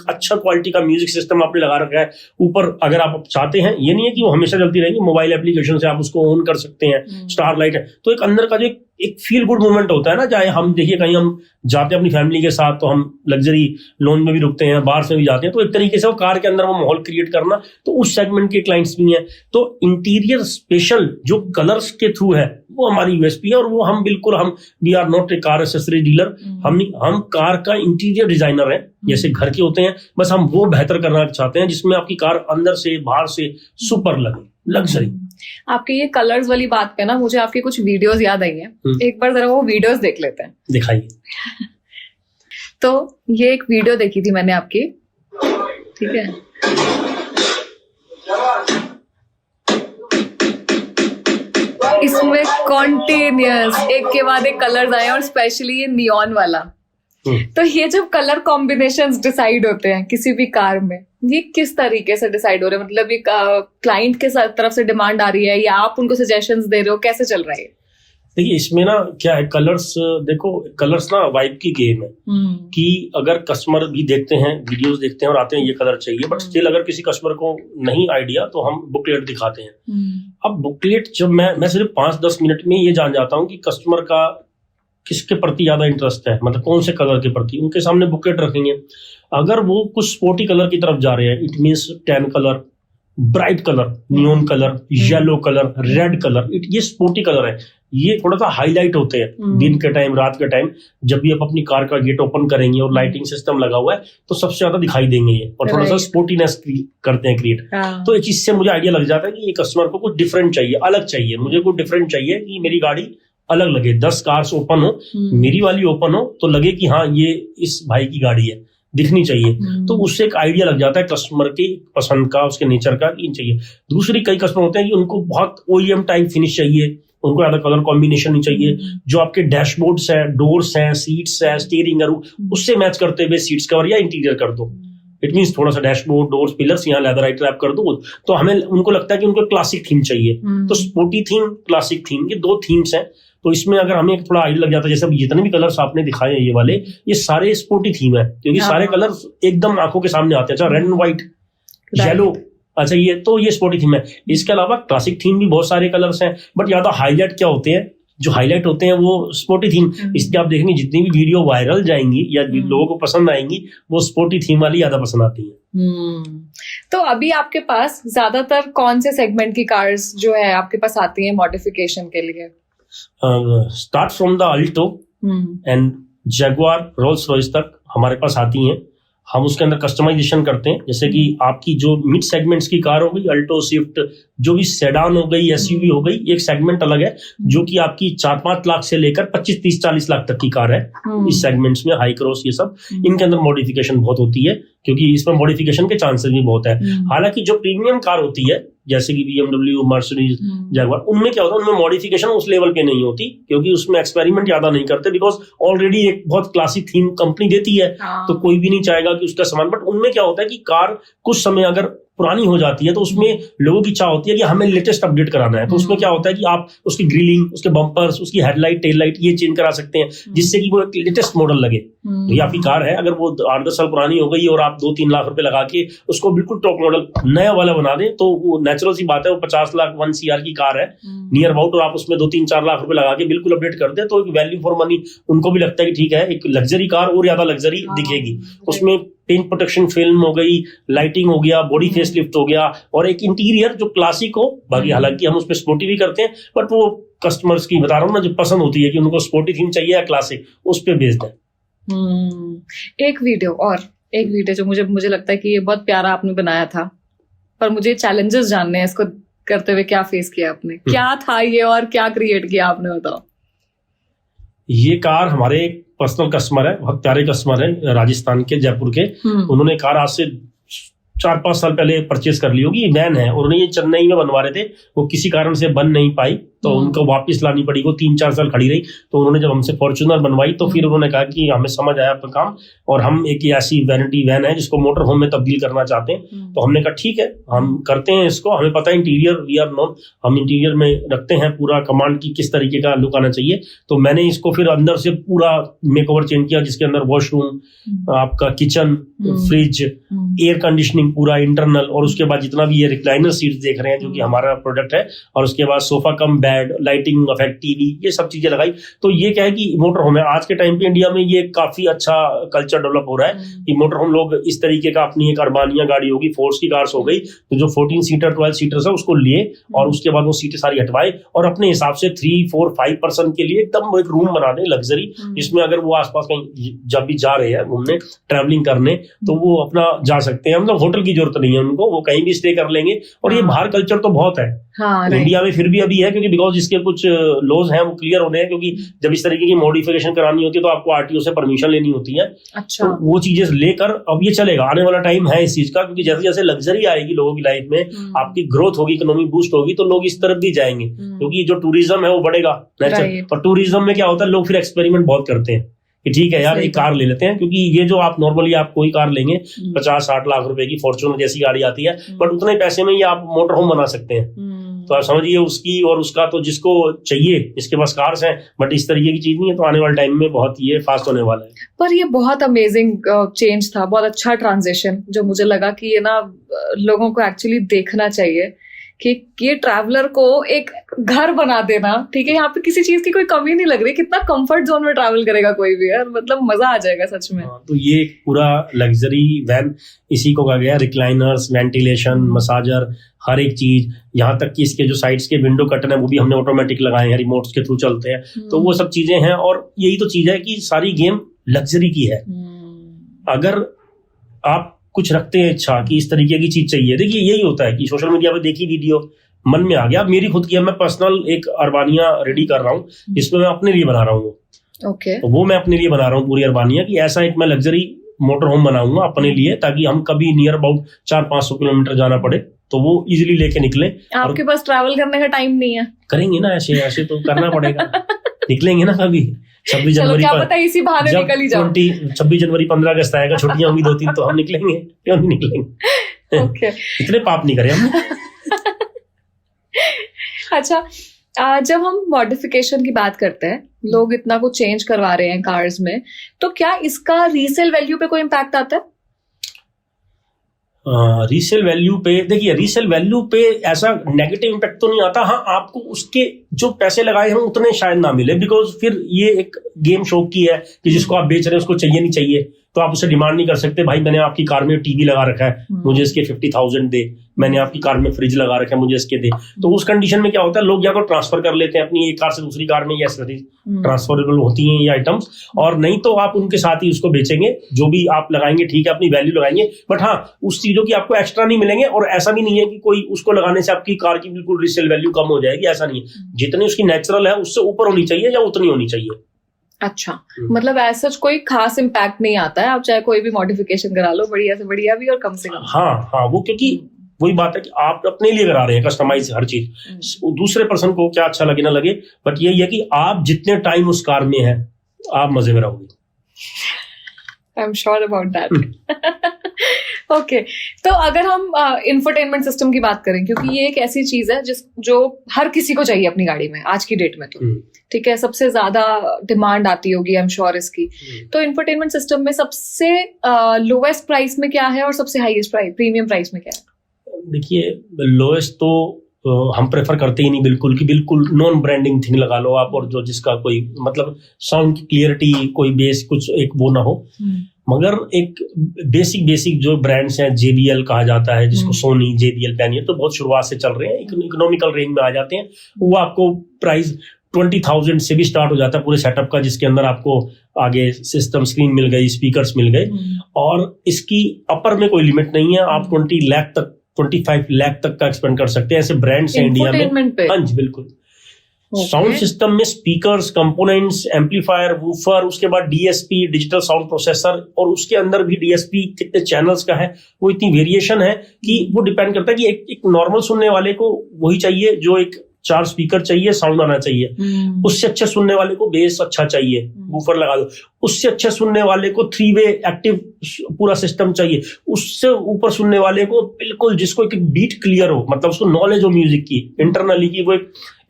अच्छा क्वालिटी का म्यूजिक सिस्टम आपने लगा रखा है ऊपर, अगर आप चाहते हैं, ये नहीं है कि वो हमेशा चलती रहेगी, मोबाइल एप्लीकेशन से आप उसको ऑन कर सकते हैं, स्टार लाइट है, तो एक अंदर का जो एक फील गुड मोमेंट होता है ना, चाहे हम देखिए कहीं हम जाते हैं अपनी फैमिली के साथ, तो हम लग्जरी लोन में भी रुकते हैं, बाहर से भी जाते हैं, तो एक तरीके से वो कार के अंदर वो माहौल क्रिएट करना, तो उस सेगमेंट के क्लाइंट्स भी हैं। तो इंटीरियर स्पेशल जो कलर्स के थ्रू है वो हमारी यूएसपी है, और वो हम बिल्कुल, हम we are not a car accessory dealer, हम कार का इंटीरियर डिजाइनर है, जैसे घर के होते हैं, बस हम वो बेहतर करना चाहते हैं जिसमें आपकी कार अंदर से बाहर से सुपर लगे, लग्जरी। आपके ये कलर्स वाली बात पे ना मुझे आपकी कुछ वीडियोस याद आई है, एक बार जरा वो वीडियोस देख लेते हैं। दिखाइए। तो ये एक वीडियो देखी थी मैंने आपकी, ठीक है, इसमें कॉन्टिन्यूअस एक के बाद एक कलर्स आए और स्पेशली ये नियॉन वाला। तो ये जब कलर कॉम्बिनेशंस डिसाइड होते हैं किसी भी कार में, ये किस तरीके से डिसाइड हो रहे हैं? मतलब ये क्लाइंट के तरफ से डिमांड आ रही है या आप उनको सजेशंस दे रहे हो, कैसे चल रहा है? देखिए इसमें ना क्या है, कलर्स, देखो कलर्स ना वाइब की गेम है कि अगर कस्टमर भी देखते हैं, वीडियोस देखते हैं और आते हैं ये कलर चाहिए, बट स्टिल अगर किसी कस्टमर को नहीं आइडिया तो हम बुकलेट दिखाते हैं। अब बुकलेट जब मैं सिर्फ 5-10 मिनट में ये जान जाता हूँ कि कस्टमर का किसके प्रति ज्यादा इंटरेस्ट है, मतलब कौन से कलर के प्रति, उनके सामने बुकलेट रखेंगे। अगर वो कुछ स्पोर्टी कलर की तरफ जा रहे हैं, it means tan colour, bright colour, neon colour, yellow colour, red colour, ये स्पोर्टी कलर है, ये थोड़ा सा हाईलाइट होते हैं दिन के टाइम, रात के टाइम, जब भी आप अपनी कार का गेट ओपन करेंगे और लाइटिंग सिस्टम लगा हुआ है तो सबसे ज्यादा दिखाई देंगे ये, और थोड़ा सा स्पोर्टीनेस करते हैं क्रिएट। तो इस चीज से मुझे आइडिया लग जाता है कि ये कस्टमर को कुछ डिफरेंट चाहिए, अलग चाहिए, मुझे कुछ डिफरेंट चाहिए कि मेरी गाड़ी अलग लगे। 10 कार्स ओपन हो, मेरी वाली ओपन हो तो लगे कि हाँ ये इस भाई की गाड़ी है, दिखनी चाहिए। तो उससे एक आइडिया लग जाता है कस्टमर की पसंद का, उसके नेचर का, इन चाहिए। दूसरी कई कस्टमर होते हैं कि उनको बहुत OEM टाइप फिनिश चाहिए, उनको ज्यादा कलर कॉम्बिनेशन नहीं चाहिए, जो आपके डैशबोर्ड्स है, डोर्स हैं, सीट्स है, स्टीयरिंग है, उससे मैच करते हुए सीट्स कवर या इंटीरियर कर दो। इट मीन्स थोड़ा सा डैशबोर्ड, डोर्स, पिलर्स यहाँ लेदराइट रैप कर दो, तो हमें उनको लगता है कि उनको क्लासिक थीम चाहिए। तो स्पोर्टी थीम, क्लासिक थीम, ये 2 थीम्स हैं। तो इसमें अगर हमें थोड़ा आइडिया लग जाता है, जैसे अब जितने भी कलर्स आपने दिखाए हैं ये वाले, ये सारे स्पोर्टी थीम है, क्योंकि सारे कलर्स एकदम आंखों के सामने आते हैं। अच्छा रेड एंड व्हाइट, येलो, अच्छा ये तो ये स्पोर्टी थीम है। इसके अलावा क्लासिक थीम भी बहुत सारे कलर्स हैं, बट ज्यादा हाईलाइट क्या होते हैं, जो हाईलाइट होते हैं वो स्पोर्टी थीम। इसलिए आप देखेंगे जितनी भी वीडियो वायरल जाएंगी या लोगों को पसंद आएंगी, वो स्पोर्टी थीम वाली ज्यादा पसंद आती है। तो अभी आपके पास ज्यादातर कौन से सेगमेंट की कार्स जो है आपके पास आती है मॉडिफिकेशन के लिए? Start from the Alto and Jaguar, Rolls Royce तक हमारे पास आती हैं। हम उसके अंदर कस्टमाइजेशन करते हैं, जैसे कि आपकी जो मिड सेगमेंट्स की कार हो गई, अल्टो, स्विफ्ट, जो भी सेडान हो गई, SUV हो गई, एक सेगमेंट अलग है जो कि आपकी 4-5 लाख से लेकर 25, 30, 40 लाख तक की कार है। इस सेगमेंट्स में हाई क्रॉस, ये सब, इनके अंदर मॉडिफिकेशन बहुत होती है, क्योंकि इसमें मॉडिफिकेशन के चांसेस भी बहुत है। हालांकि जो प्रीमियम कार होती है जैसे कि BMW, मर्सिडीज, जगुआर, उनमें क्या होता है, उनमें मॉडिफिकेशन उस लेवल पे नहीं होती, क्योंकि उसमें एक्सपेरिमेंट ज्यादा नहीं करते, बिकॉज ऑलरेडी एक बहुत क्लासिक थीम कंपनी देती है, तो कोई भी नहीं चाहेगा कि उसका सामान। बट उनमें क्या होता है कि कार कुछ समय अगर पुरानी हो जाती है तो उसमें लोगों की इच्छा होती है कि हमें लेटेस्ट अपडेट कराना है। तो उसमें क्या होता है कि आप उसकी ग्रिलिंग, उसके बम्पर्स, उसकी हेडलाइट, टेल लाइट ये चेंज करा सकते हैं जिससे कि वो एक लेटेस्ट मॉडल लगे। तो ये आपकी कार है, अगर वो 8-10 साल पुरानी हो गई और आप 2-3 लाख रुपए लगा के उसको बिल्कुल टॉप मॉडल नया वाला बना दें तो वो नेचुरल सी बात है, वो 50 लाख 1 CR की कार है नियर अबाउट, और आप उसमें 2-3-4 लाख रुपए लगा के बिल्कुल अपडेट कर दें तो एक वैल्यू फॉर मनी उनको भी लगता है कि ठीक है, एक लग्जरी कार और ज्यादा लग्जरी दिखेगी। उसमें पेंट प्रोटेक्शन फिल्म हो गई, लाइटिंग हो गया, बॉडी फेसलिफ्ट हो गया, और एक इंटीरियर जो क्लासिक हो। बाकी हालांकि हम उसमें स्पोर्टी भी करते हैं, बट वो कस्टमर्स की बता रहा हूँ ना, जो पसंद होती है कि उनको स्पोर्टी थीम चाहिए या क्लासिक, उस पे बेस्ड है। एक वीडियो जो मुझे लगता है कि ये बहुत प्यारा आपने बनाया था, पर मुझे चैलेंजेस जानने हैं इसको करते हुए, क्या फेस किया आपने, क्या था ये और क्या क्रिएट किया आपने, बताओ। ये कार हमारे पर्सनल कस्टमर है, बहुत प्यारे कस्टमर है, राजस्थान के, जयपुर के। उन्होंने कार आज से 4-5 साल पहले परचेज कर ली होगी। वैन है, उन्होंने ये चेन्नई में बनवा रहे थे, वो किसी कारण से बन नहीं पाई तो उनको वापस लानी पड़ी, वो 3-4 साल खड़ी रही। तो उन्होंने जब हमसे फॉर्च्यूनर बनवाई तो फिर उन्होंने कहा कि हमें समझ आया आपका काम, और हम एक ऐसी वैनिटी वैन है जिसको मोटर होम में तब्दील करना चाहते हैं। तो हमने कहा ठीक है, हम करते हैं इसको, हमें पता है इंटीरियर, वी आर नॉन, हम इंटीरियर में रखते हैं पूरा कमांड की किस तरीके का लुक आना चाहिए। तो मैंने इसको फिर अंदर से पूरा मेकओवर चेंज किया, जिसके अंदर वॉशरूम, आपका किचन, फ्रिज, एयर कंडीशनिंग पूरा इंटरनल, और उसके बाद जितना भी ये रिक्लाइनर सीट देख रहे हैं जो कि हमारा प्रोडक्ट है, और उसके बाद sofa cum bed, lighting effect, TV, ये सब चीजें लगाई। तो ये क्या है कि मोटर होम है, आज के टाइम पे इंडिया में ये काफी अच्छा कल्चर डेवलप हो रहा है कि मोटर होम लोग इस तरीके का, अपनी एक अर्बानिया गाड़ी होगी, फोर्स की कार्स हो गई, तो जो 14 सीटर 12 सीटर्स है उसको लिए, और उसके बाद वो सीटें सारी हटवाए और अपने हिसाब से 3, 4, 5 पर्सन के लिए एकदम एक रूम बना दे लग्जरी, जिसमें अगर वो आसपास कहीं जब भी जा रहे हैं घूमने, ट्रैवलिंग करने, तो वो अपना जा सकते हैं। मतलब होटल की जरूरत नहीं है उनको, वो कहीं भी स्टे कर लेंगे। और ये बाहर कल्चर तो बहुत है, इंडिया में फिर भी अभी है, क्योंकि बिकॉज इसके कुछ लॉज हैं वो क्लियर होने हैं, क्योंकि जब इस तरीके की मॉडिफिकेशन करानी होती है तो आपको आरटीओ से परमिशन लेनी होती है। अच्छा। तो वो चीजें लेकर अब ये चलेगा, आने वाला टाइम है इस चीज का, क्योंकि जैसे जैसे लग्जरी आएगी लोगों की लाइफ में, आपकी ग्रोथ होगी, इकोनॉमी बूस्ट होगी, तो लोग इस तरफ भी जाएंगे, क्योंकि जो टूरिज्म है वो बढ़ेगा नेचर। और टूरिज्म में क्या होता है, लोग फिर एक्सपेरिमेंट बहुत करते हैं कि ठीक है यार एक कार ले लेते हैं, क्योंकि ये जो आप नॉर्मली आप कोई कार लेंगे 50-60 लाख रुपए की फॉर्च्यूनर जैसी गाड़ी आती है, बट उतने पैसे में ये आप मोटर होम बना सकते हैं। तो आप समझिए उसकी और उसका, तो जिसको चाहिए, इसके पास कार्स हैं बट इस तरीके की चीज नहीं है, तो आने वाले टाइम में बहुत ये फास्ट होने वाला है। पर ये बहुत अमेजिंग चेंज था, बहुत अच्छा ट्रांजिशन, जो मुझे लगा कि ये ना लोगों को एक्चुअली देखना चाहिए कि ये ट्रैवलर को एक घर बना देना। ठीक है, यहाँ पे किसी चीज की कोई कमी नहीं लग रही, कितना कंफर्ट जोन में ट्रैवल करेगा कोई भी यार, मतलब मजा आ जाएगा सच में। तो ये पूरा लग्जरी वैन, इसी को कहा गया रिक्लाइनर्स, वेंटिलेशन, मसाजर, हर एक चीज, यहाँ तक कि इसके जो साइड्स के विंडो कर्टन है वो भी हमने ऑटोमेटिक लगाए हैं, रिमोट्स के थ्रू चलते हैं। तो वो सब चीजें हैं, और यही तो चीज है कि सारी गेम लग्जरी की है। अगर आप कुछ रखते हैं इच्छा कि इस तरीके की चीज चाहिए, देखिए यही होता है कि सोशल मीडिया पे देखी वीडियो, मन में आ गया, मेरी खुद की है, मैं पर्सनल एक अर्बानिया रेडी कर रहा हूँ जिसमें मैं अपने लिए बना रहा हूँ। ओके। तो वो मैं अपने लिए बना रहा हूँ पूरी अर्बानिया की, ऐसा एक मैं लग्जरी मोटर होम बनाऊंगा अपने लिए, ताकि हम कभी नियर अबाउट 400-500 किलोमीटर जाना पड़े तो वो इजीली लेके निकले। आपके पास ट्रैवल करने का टाइम नहीं है? करेंगे ना, ऐसे तो करना पड़ेगा। निकलेंगे ना कभी 26 जनवरी क्या पता इसी बहाने निकल ही जाओ। 26 जनवरी 15 अगस्त आएगा, छुट्टियां होंगी 2-3, तो हम निकलेंगे, क्यों नहीं निकलेंगे। ओके। इतने पाप नहीं करे हमने। अच्छा, जब हम मॉडिफिकेशन की बात करते हैं, लोग इतना कुछ चेंज करवा रहे हैं कार्स में, तो क्या इसका रीसेल वैल्यू पे कोई इम्पैक्ट आता है? रीसेल वैल्यू पे, देखिए रीसेल वैल्यू पे ऐसा नेगेटिव इम्पैक्ट तो नहीं आता। हाँ, आपको उसके जो पैसे लगाए हैं उतने शायद ना मिले, बिकॉज फिर ये एक गेम शो की है कि जिसको आप बेच रहे हैं उसको चाहिए नहीं चाहिए, तो आप उसे डिमांड नहीं कर सकते, भाई मैंने आपकी कार में टीवी लगा रखा है, मुझे इसके 50,000 दे, मैंने आपकी कार में फ्रिज लगा रखा है, मुझे इसके दे। तो उस कंडीशन में क्या होता है, लोग या तो ट्रांसफर कर लेते हैं अपनी एक कार से दूसरी कार में, ये एक्सेसरीज ट्रांसफरेबल होती हैं ये आइटम्स, और नहीं तो आप उनके साथ ही उसको बेचेंगे, जो भी आप लगाएंगे ठीक है, अपनी वैल्यू लगाएंगे, बट हाँ उस चीजों की आपको एक्स्ट्रा नहीं मिलेंगे। और ऐसा भी नहीं है कि कोई उसको लगाने से आपकी कार की बिल्कुल रीसेल वैल्यू कम हो जाएगी, ऐसा नहीं है। जितनी उसकी नेचुरल है उससे ऊपर होनी चाहिए या उतनी होनी चाहिए। अच्छा, मतलब ऐसा कोई खास इम्पैक्ट नहीं आता है, आप चाहे कोई भी मॉडिफिकेशन करा लो, बढ़िया से बढ़िया भी और कम से कम। हाँ, वो क्योंकि वही बात है कि आप अपने लिए करा रहे हैं कस्टमाइज हर चीज, दूसरे पर्सन को क्या अच्छा लगे ना लगे, बट यही है कि आप जितने टाइम उस कार में है आप मजे में रहोगे। I am sure about that. Okay तो अगर हम इंफोटेनमेंट सिस्टम की बात करें, क्योंकि ये एक ऐसी चीज है जो हर किसी को चाहिए अपनी गाड़ी में आज की डेट में, तो ठीक है, सबसे ज्यादा डिमांड आती होगी आई एम श्योर इसकी। तो इंफोटेनमेंट सिस्टम में सबसे लोवेस्ट प्राइस में क्या है और सबसे हाईएस्ट प्राइस प्रीमियम प्राइस में क्या है? देखिए, लोएस्ट तो हम प्रेफर करते ही नहीं बिल्कुल, कि बिल्कुल नॉन ब्रांडिंग थिंग लगा लो आप, और जो जिसका कोई मतलब साउंड की क्लियरिटी, कोई बेस कुछ एक वो ना हो। मगर एक बेसिक जो ब्रांड्स हैं, JBL कहा जाता है जिसको, सोनी, JBL, पैनियर, तो बहुत शुरुआत से चल रहे हैं, इकोनॉमिकल रेंज में आ जाते हैं। वो आपको प्राइस 20,000 से भी स्टार्ट हो जाता है पूरे सेटअप का, जिसके अंदर आपको आगे सिस्टम, स्क्रीन मिल गई, स्पीकर्स मिल गए, और इसकी अपर में कोई लिमिट नहीं है। आप 20 लाख तक, 25 लाख तक का एक्सपेंड कर सकते हैं। ऐसे ब्रांड्स हैं इंडिया में। हाँ जी, बिल्कुल। साउंड सिस्टम में स्पीकर्स, कंपोनेंट्स, एम्पलीफायर, वूफर, उसके बाद DSP, डिजिटल साउंड प्रोसेसर, और उसके अंदर भी DSP कितने चैनल्स का है, वो इतनी वेरिएशन है कि वो डिपेंड करता है कि एक नॉर्मल सुनने वाले को वही चाहिए जो एक 4 स्पीकर चाहिए, साउंड आना चाहिए। उससे अच्छे सुनने वाले को बेस अच्छा चाहिए, वूफर लगा दो। उससे अच्छे सुनने वाले को 3-वे एक्टिव पूरा सिस्टम चाहिए। उससे ऊपर सुनने वाले को बिल्कुल, जिसको एक बीट क्लियर हो, मतलब उसको नॉलेज हो म्यूजिक की, इंटरनली की, वो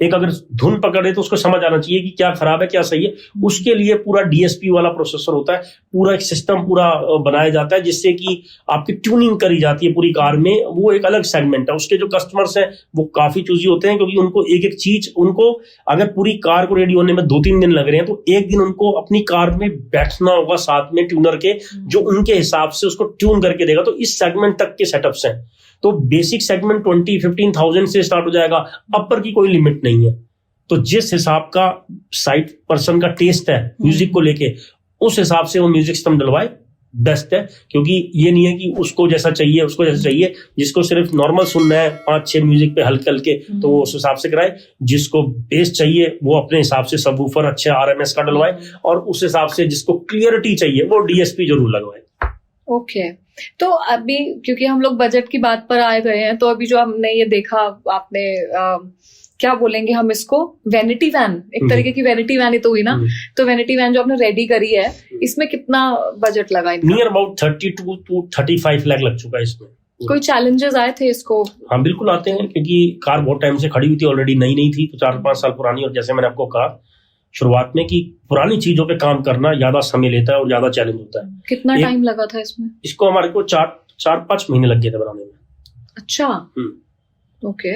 एक अगर धुन पकड़े तो उसको समझ आना चाहिए कि क्या खराब है क्या सही है। उसके लिए पूरा DSP वाला प्रोसेसर होता है, पूरा एक सिस्टम पूरा बनाया जाता है, जिससे कि आपकी ट्यूनिंग करी जाती है पूरी कार में। वो एक अलग सेगमेंट है। उसके जो कस्टमर्स हैं वो काफी चूजी होते हैं, क्योंकि उनको एक चीज, उनको अगर पूरी कार को रेडी होने में 2-3 दिन लग रहे हैं, तो एक दिन उनको अपनी कार में बैठना होगा साथ में ट्यूनर के, जो उनके हिसाब से उसको ट्यून करके देगा। तो इस सेगमेंट तक के सेटअप्स हैं। तो बेसिक सेगमेंट 20-15,000 से स्टार्ट हो जाएगा, अपर की कोई लिमिट नहीं है। तो जिस हिसाब का साइट पर्सन का टेस्ट है म्यूजिक को लेके, उस हिसाब से वो म्यूजिक सिस्टम डलवाए, बेस्ट है। क्योंकि ये नहीं है कि उसको जैसा चाहिए उसको जैसा चाहिए। जिसको सिर्फ नॉर्मल सुनना है 5-6 म्यूजिक पे हल्के हल्के, तो वो उस हिसाब से कराए। जिसको बेस चाहिए वो अपने हिसाब से सबवूफर अच्छे RMS का डलवाए, और उस हिसाब से जिसको क्लियरिटी चाहिए वो DSP जरूर लगवाए। ओके तो अभी क्योंकि हम लोग बजट की बात पर आए गए हैं, तो अभी जो हमने ये देखा, आपने क्या बोलेंगे हम इसको, वैनिटी वैन, एक तरीके की वैनिटी वैन ही तो हुई ना। तो वैनिटी वैन जो आपने रेडी करी है, इसमें कितना बजट लगा? नियर अबाउट 32 to 35 लाख लग चुका है इसमें। कोई चैलेंजेस आए थे इसको? हाँ बिल्कुल आते हैं, क्योंकि कार बहुत टाइम से खड़ी हुई थी, ऑलरेडी नई थी, तो 4-5 साल पुरानी। और जैसे मैंने आपको कहा शुरुआत में कि पुरानी चीजों पे काम करना ज्यादा समय लेता है और ज्यादा चैलेंज होता है। कितना टाइम लगा था इसमें? इसको हमारे को 4-5 महीने लग गए थे बनाने में। अच्छा, ओके,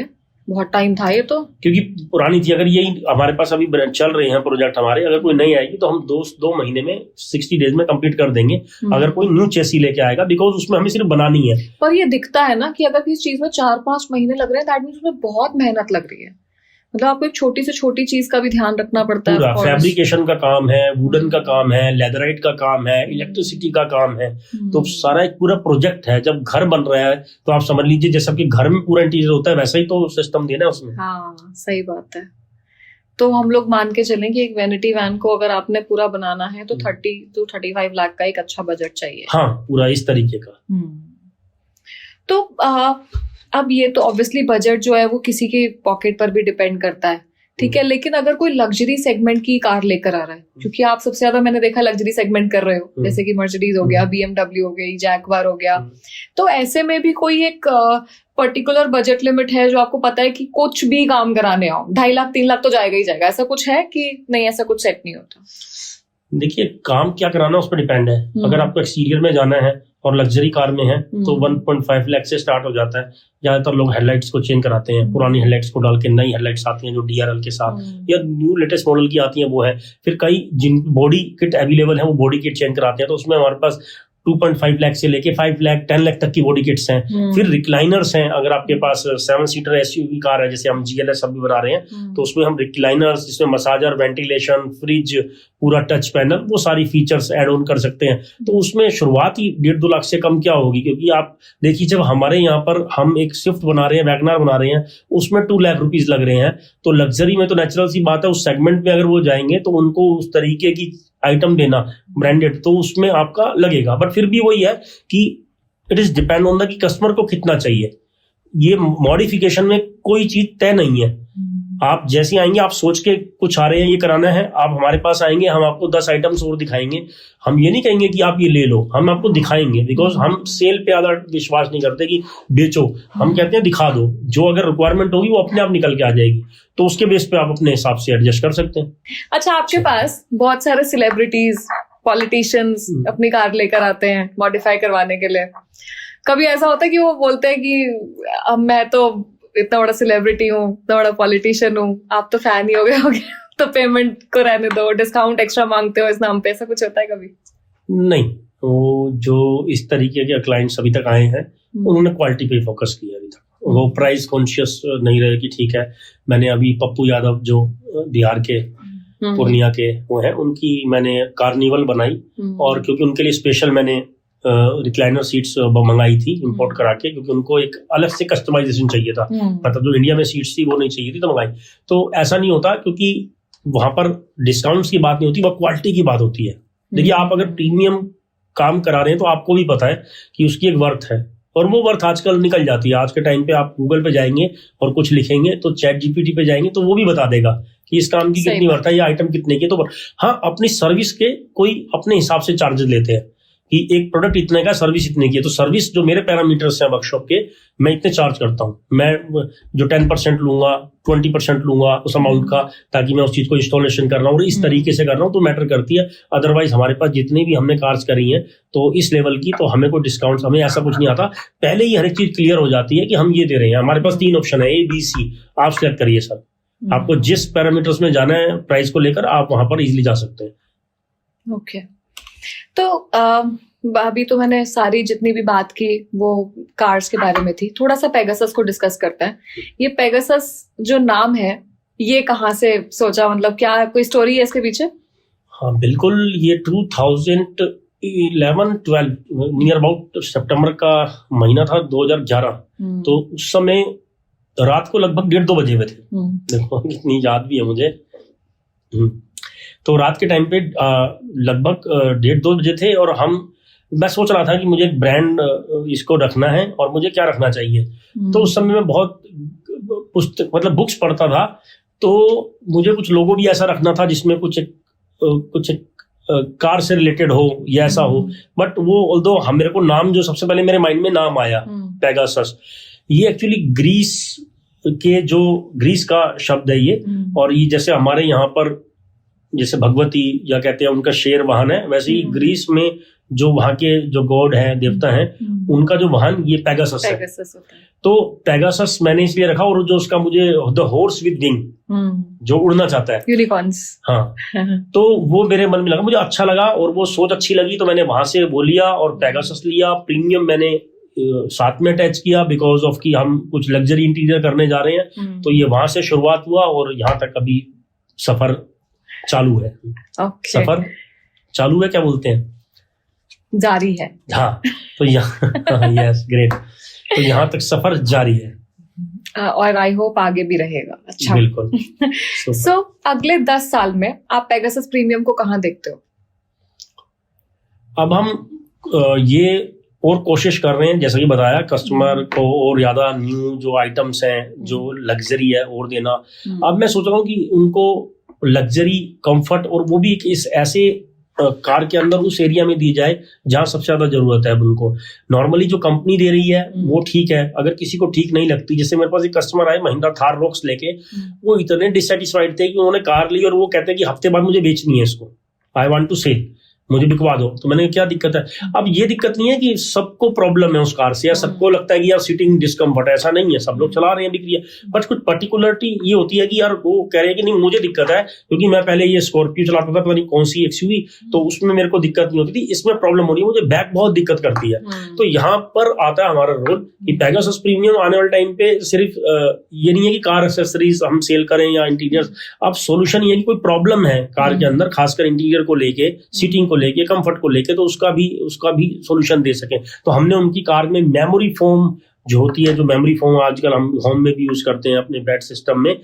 बहुत टाइम था ये तो। क्योंकि पुरानी थी। अगर यही हमारे पास अभी चल रहे हैं प्रोजेक्ट हमारे, अगर कोई नई आएगी तो हम 2 महीने में 60 डेज में कंप्लीट कर देंगे। अगर कोई न्यू चेसी लेके आएगा, बिकॉज उसमें हमें सिर्फ बनानी है। पर ये दिखता है ना कि अगर किसी चीज में 4-5 महीने लग रहे हैं, दैट मींस उसमें बहुत मेहनत लग रही है। मतलब आपको एक छोटी से छोटी चीज का भी ध्यान रखना पड़ता है। फैब्रिकेशन का काम है, वुडन का काम है, लेदराइट का काम है, इलेक्ट्रिसिटी का काम है। तो सारा एक पूरा प्रोजेक्ट है। जब घर बन रहा है तो आप समझ लीजिए जैसा कि घर में पूरा इंटीरियर होता है, वैसा ही तो सिस्टम देना है उसमें। हाँ सही बात है। तो हम लोग मान के चलें कि एक वैनिटी वैन को अगर आपने पूरा बनाना है तो 30 to 35 लाख का एक अच्छा बजट चाहिए। हाँ, पूरा इस तरीके का। तो अब ये तो ऑब्वियसली बजट जो है वो किसी के पॉकेट पर भी डिपेंड करता है, ठीक है। लेकिन अगर कोई लग्जरी सेगमेंट की कार लेकर आ रहा है, क्योंकि आप सबसे ज्यादा मैंने देखा लग्जरी सेगमेंट कर रहे हो, जैसे कि मर्सिडीज हो गया, BMW हो गई, जैगवार हो गया, तो ऐसे में भी कोई एक पर्टिकुलर बजट लिमिट है जो आपको पता है कि कुछ भी काम कराने आओ 2.5 लाख 3 लाख तो जाएगा ही जाएगा, ऐसा कुछ है कि नहीं? ऐसा कुछ सेट नहीं होता। देखिए, काम क्या कराना उस पर डिपेंड है। अगर आपको एक्सटीरियर में जाना है और लग्जरी कार में है तो 1.5 लाख से स्टार्ट हो जाता है। ज्यादातर लोग हेडलाइट्स को चेंज कराते हैं, पुरानी हेडलाइट्स को डाल के नई हेडलाइट्स आती हैं जो DRL के साथ या न्यू लेटेस्ट मॉडल की आती हैं, वो है। फिर कई जिन बॉडी किट अवेलेबल है वो बॉडी किट चेंज कराते हैं, तो उसमें हमारे पास 2.5 लाख से लेके 5 लाख 10 लाख तक की बॉडी किट्स हैं। फिर रिक्लाइनर्स हैं। अगर आपके पास 7 सीटर SUV कार है, जैसे हम GLS अभी बना रहे हैं, तो उसमें हम रिक्लाइनर्स, जिसमें मसाजर, वेंटिलेशन, फ्रिज, पूरा टच पैनल, वो सारी फीचर्स ऐड ऑन कर सकते हैं। तो उसमें शुरुआत ही 1.5-2 लाख से कम क्या होगी? क्योंकि आप देखिए, जब हमारे यहाँ पर हम एक स्विफ्ट बना रहे हैं, वैगनआर बना रहे हैं, उसमें 2 लाख रुपीज लग रहे हैं। तो लग्जरी में तो नेचुरल सी बात है, उस सेगमेंट में अगर वो जाएंगे तो उनको उस तरीके की आइटम देना ब्रांडेड, तो उसमें आपका लगेगा। बट फिर भी वही है कि it is depend on the कि कस्टमर को कितना चाहिए। ये मॉडिफिकेशन में कोई चीज तय नहीं है। आप जैसे आएंगे, आप सोच के कुछ आ रहे हैं ये कराना है, आप हमारे पास आएंगे, हम आपको 10 आइटम्स और दिखाएंगे। हम ये नहीं कहेंगे कि आप ये ले लो, हम आपको दिखाएंगे, बिकॉज हम सेल पे ज्यादा विश्वास नहीं करते कि बेचो। हम कहते हैं दिखा दो, जो अगर रिक्वायरमेंट होगी वो अपने आप निकल के आ जाएगी, तो उसके बेस पे आप अपने हिसाब से एडजस्ट कर सकते हैं। अच्छा, आपके पास बहुत सारे सेलिब्रिटीज, पॉलिटिशियंस अपनी कार लेकर आते हैं मॉडिफाई करवाने के लिए। कभी ऐसा होता है कि वो बोलते हैं कि अब मैं तो इतना बड़ा सेलिब्रिटी हूँ, इतना बड़ा पॉलिटिशियन हूँ, आप तो फैन ही हो गए होगे, तो पेमेंट को रहने दो, डिस्काउंट एक्स्ट्रा मांगते हो इस नाम पे, ऐसा कुछ होता है कभी? नहीं, तो जो इस तरीके के क्लाइंट्स अभी तक आए हैं उन्होंने क्वालिटी पे फोकस किया अभी तक। वो प्राइस कॉन्शियस नहीं रहे कि ठीक है, मैंने अभी पप्पू यादव जो बिहार के पूर्णिया के वो है, उनकी मैंने कार्निवल बनाई, और क्योंकि उनके लिए स्पेशल मैंने रिक्लाइनर सीट्स मंगाई थी इंपोर्ट करा के, क्योंकि उनको एक अलग से कस्टमाइजेशन चाहिए था, मतलब जो इंडिया में सीट्स थी वो नहीं चाहिए थी, तो मंगाई। तो ऐसा नहीं होता, क्योंकि वहां पर डिस्काउंट्स की बात नहीं होती, वह क्वालिटी की बात होती है। देखिए, आप अगर प्रीमियम काम करा रहे हैं तो आपको भी पता है कि उसकी एक वर्थ है, और वो वर्थ आजकल निकल जाती है। आज के टाइम पे आप गूगल पे जाएंगे और कुछ लिखेंगे तो चैट जीपीटी पे जाएंगे तो वो भी बता देगा कि इस काम की कितनी वर्थ है, ये आइटम कितने की। तो हाँ, अपनी सर्विस के कोई अपने हिसाब से चार्जेस लेते हैं कि एक प्रोडक्ट इतने का, सर्विस इतने की है, तो सर्विस जो मेरे पैरामीटर्स हैं वर्कशॉप के, मैं इतने चार्ज करता हूँ। मैं जो 10% लूंगा, 20% लूंगा उस अमाउंट का, ताकि मैं उस चीज को इंस्टॉलेशन कर रहा हूँ और इस तरीके से कर रहा हूँ, तो मैटर करती है। अदरवाइज हमारे पास जितनी भी हमने कार्स करी हैं तो इस लेवल की, तो हमें कोई डिस्काउंट, हमें ऐसा कुछ नहीं आता। पहले ही हर एक चीज क्लियर हो जाती है कि हम ये दे रहे हैं। हमारे पास 3 ऑप्शन है, ABC, आप सिलेक्ट करिए सर। आपको जिस पैरामीटर्स में जाना है प्राइस को लेकर, आप वहां पर इजिली जा सकते हैं। ओके, तो अभी तो मैंने सारी जितनी भी बात की वो कार्स के बारे में थी। थोड़ा सा पेगासस को डिस्कस करते हैं। ये पेगासस जो नाम है, ये कहाँ से सोचा, मतलब क्या कोई स्टोरी है इसके पीछे? हाँ बिल्कुल, ये 2011-12 नियर अबाउट सितंबर का महीना था, 2011। तो उस समय रात को लगभग 1:30-2 बजे हुए थे। देखो इतनी याद भी है मुझे। तो रात के टाइम पे लगभग 1:30-2 बजे थे, और मैं सोच रहा था कि मुझे एक ब्रांड इसको रखना है और मुझे क्या रखना चाहिए। तो उस समय मैं बहुत मतलब बुक्स पढ़ता था, तो मुझे कुछ लोगो भी ऐसा रखना था जिसमें कुछ कार से रिलेटेड हो या ऐसा हो। बट वो ऑल्दो मेरे को नाम, जो सबसे पहले मेरे माइंड में नाम आया पेगासस, ये एक्चुअली ग्रीस का शब्द है ये। और ये जैसे हमारे यहाँ पर जैसे भगवती या कहते हैं उनका शेर वाहन है, वैसे ही ग्रीस में जो वहां के जो गॉड हैं, देवता हैं, उनका जो वाहन ये पेगासस है। तो पेगासस मैंने इसलिए रखा, और जो उसका मुझे द हॉर्स विद विंग, जो उड़ना चाहता है, यूनिकॉर्न्स, हाँ तो वो मेरे मन में लगा, मुझे अच्छा लगा और वो सोच अच्छी लगी, तो मैंने वहां से वो लिया और पेगासस लिया। प्रीमियम मैंने साथ में अटैच किया, बिकॉज ऑफ कि हम कुछ लग्जरी इंटीरियर करने जा रहे हैं। तो ये वहां से शुरुआत हुआ और यहाँ तक अभी सफर चालू है। सफर चालू है, क्या बोलते हैं, जारी है। हाँ, तो यहाँ यस ग्रेट, तो यहाँ तक सफर जारी है, और आई होप आगे भी रहेगा। अच्छा, बिल्कुल। सो अगले 10 साल में आप पेगासस प्रीमियम को कहाँ देखते हो? अब हम ये और कोशिश कर रहे हैं, जैसा कि बताया, कस्टमर को और ज्यादा न्यू जो आइटम्स हैं, जो लग्जरी है, और देना। अब मैं सोच रहा हूँ कि उनको लग्जरी, कंफर्ट, और वो भी इस ऐसे कार के अंदर उस एरिया में दी जाए जहां सबसे ज्यादा जरूरत है उनको। नॉर्मली जो कंपनी दे रही है वो ठीक है, अगर किसी को ठीक नहीं लगती, जैसे मेरे पास एक कस्टमर आए महिंद्रा थार रॉक्स लेके, वो इतने डिससेटिस्फाइड थे कि उन्होंने कार ली और वो कहते हैं कि हफ्ते बाद मुझे बेचनी है इसको, आई वांट टू सेल, मुझे बिकवा दो। तो मैंने क्या दिक्कत है? अब ये दिक्कत नहीं है कि सबको प्रॉब्लम है उस कार से, या सबको लगता है कि यार सीटिंग डिस्कम्फर्ट, ऐसा नहीं है, सब लोग चला रहे हैं, बिक्री है। बट कुछ पर्टिकुलरिटी ये होती है कि यार वो कह रहे हैं कि नहीं मुझे दिक्कत है, क्योंकि मैं पहले ये स्कॉर्पियो चलाता था, पता नहीं कौन सी XUV, तो उसमें मेरे को दिक्कत नहीं होती थी, इसमें प्रॉब्लम हो रही है, मुझे बैक बहुत दिक्कत करती है। तो यहाँ पर आता है हमारा रोल कि पेगासस प्रीमियम आने वाले टाइम पे सिर्फ ये नहीं है कि कार एक्सेसरीज हम सेल करें या इंटीरियर। अब सोल्यूशन ये है कि कोई प्रॉब्लम है कार के अंदर, खासकर इंटीरियर को लेके, सीटिंग को लेके, कंफर्ट को लेके, तो उसका भी सॉल्यूशन दे सकें। तो हमने उनकी कार में मेमोरी फोम जो होती है, जो मेमोरी फोम आजकल हम होम में भी यूज करते हैं अपने बेड सिस्टम में,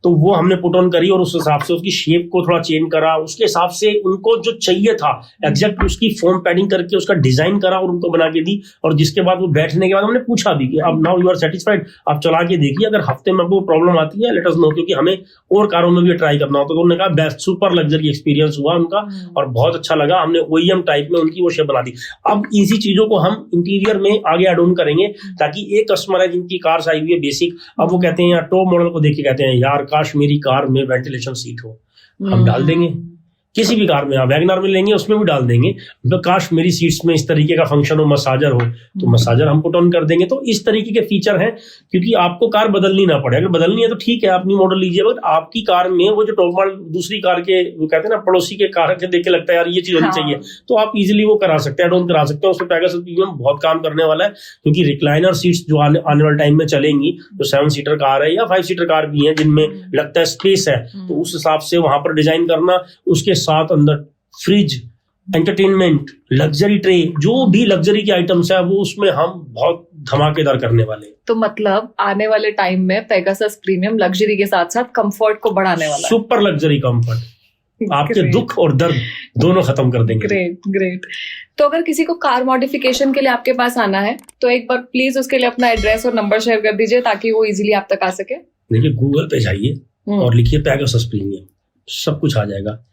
तो वो हमने पुट ऑन करी और उस हिसाब से उसकी शेप को थोड़ा चेंज करा, उसके हिसाब से उनको जो चाहिए था एग्जैक्ट उसकी फोम पैडिंग करके उसका डिजाइन करा और उनको बना के दी। और जिसके बाद वो बैठने के बाद हमने पूछा भी कि अब नाउ यू आर सेटिस्फाइड, आप चला के देखिए, अगर हफ्ते में आपको प्रॉब्लम आती है लेट अस नो, क्योंकि हमें और कारों में भी ट्राई करना होता है। तो उन्होंने कहा बेस्ट, सुपर लग्जरी एक्सपीरियंस हुआ उनका और बहुत अच्छा लगा। हमने OEM टाइप में उनकी वो शेप बना दी। अब इसी चीजों को हम इंटीरियर में आगे एड ऑन करेंगे ताकि एक कस्टमर है जिनकी कार आई हुई है बेसिक, अब वो कहते हैं यार टॉप मॉडल को देख के कहते हैं यार काश मेरी कार में वेंटिलेशन सीट हो, हम डाल देंगे। किसी भी कार में आप वैगनआर में लेंगे उसमें भी डाल देंगे, तो काश मेरी सीट्स में इस तरीके का फंक्शन हो, मसाजर हो, तो मसाजर हम पुट ऑन कर देंगे। तो इस तरीके के फीचर हैं, क्योंकि आपको कार बदलनी ना पड़े। अगर बदलनी है तो ठीक है आप न्यू मॉडल लीजिए, बट आपकी कार में वो जो टॉप मॉडल दूसरी कार के वो कहते हैं ना पड़ोसी के कार के देख के लगता है यार ये चीज होनी चाहिए, तो आप इजिली वो करा सकते हैं, एड ऑन करा सकते हैं। उसमें पेगासस प्रीमियम बहुत काम करने वाला है, क्योंकि रिक्लाइनर सीट्स जो आने वाले टाइम में चलेंगी, जो 7 सीटर कार है या 5 सीटर कार भी है जिनमें लगता है स्पेस है, तो उस हिसाब से वहां पर डिजाइन करना, उसके साथ अंदर फ्रिज, एंटरटेनमेंट, लग्जरी ट्रे, जो भी लग्जरी के आइटम्स है वो उसमें हम बहुत धमाकेदार करने वाले हैं। तो मतलब आने वाले टाइम में पेगासस प्रीमियम लग्जरी के साथ साथ कंफर्ट को बढ़ाने वाला है। सुपर लग्जरी कंफर्ट, आपके दुख और दर्द दोनों खत्म कर देंगे। Great great. तो अगर किसी को कार मॉडिफिकेशन के लिए आपके पास आना है तो एक बार प्लीज उसके लिए अपना एड्रेस और नंबर शेयर कर दीजिए ताकि वो इजीली आप तक आ सके। देखिए गूगल पे जाइए और लिखिए पेगासस प्रीमियम, सब कुछ आ जाएगा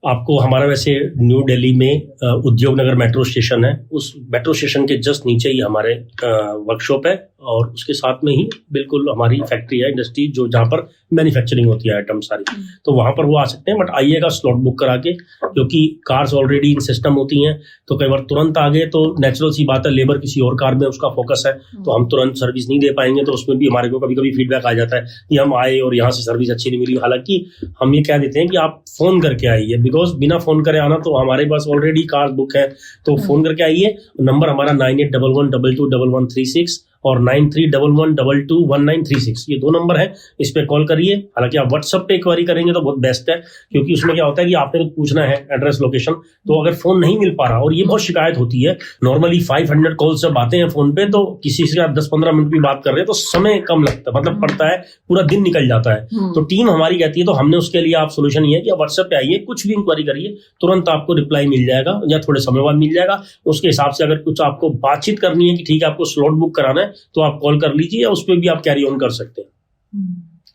आपको। हमारा वैसे न्यू दिल्ली में उद्योग नगर मेट्रो स्टेशन है, उस मेट्रो स्टेशन के जस्ट नीचे ही हमारे वर्कशॉप है और उसके साथ में ही बिल्कुल हमारी फैक्ट्री है, इंडस्ट्री, जो जहाँ पर मैन्युफैक्चरिंग होती है आइटम सारी, तो वहां पर वो आ सकते हैं। बट आइएगा स्लॉट बुक करा के, क्योंकि कार्स ऑलरेडी इन सिस्टम होती हैं, तो कई बार तुरंत आ गए तो नेचुरल सी बात है, लेबर किसी और कार में उसका फोकस है तो हम तुरंत सर्विस नहीं दे पाएंगे, तो उसमें भी हमारे को कभी कभी फीडबैक आ जाता है कि हम आए और यहाँ से सर्विस अच्छी नहीं मिली। हालांकि हम ये कह देते हैं कि आप फोन करके आइए, बिकॉज बिना फोन करे आना तो हमारे पास ऑलरेडी कार बुक है, तो फोन करके आइए। नंबर हमारा 9811221136 और 9311221936, ये 2 नंबर है, इस पे कॉल करिए। हालांकि आप व्हाट्सएप पे क्वेरी करेंगे तो बहुत बेस्ट है, क्योंकि उसमें क्या होता है कि आपने पूछना है एड्रेस लोकेशन, तो अगर फोन नहीं मिल पा रहा, और ये बहुत शिकायत होती है, नॉर्मली 500 कॉल्स जब आते हैं फोन पे तो किसी से आप 10-15 मिनट भी बात कर रहे हैं तो समय कम लगता है, मतलब पड़ता है, पूरा दिन निकल जाता है। तो टीम हमारी कहती है, तो हमने उसके लिए आप सोल्यूशन ये है कि आप व्हाट्सएप पे आइए, कुछ भी इंक्वायरी करिए, तुरंत आपको रिप्लाई मिल जाएगा या थोड़े समय बाद मिल जाएगा। उसके हिसाब से अगर कुछ आपको बातचीत करनी है कि ठीक है आपको स्लॉट बुक कराना है, तो आप कॉल कर लीजिए या उस पर भी आप कैरी ऑन कर सकते हैं।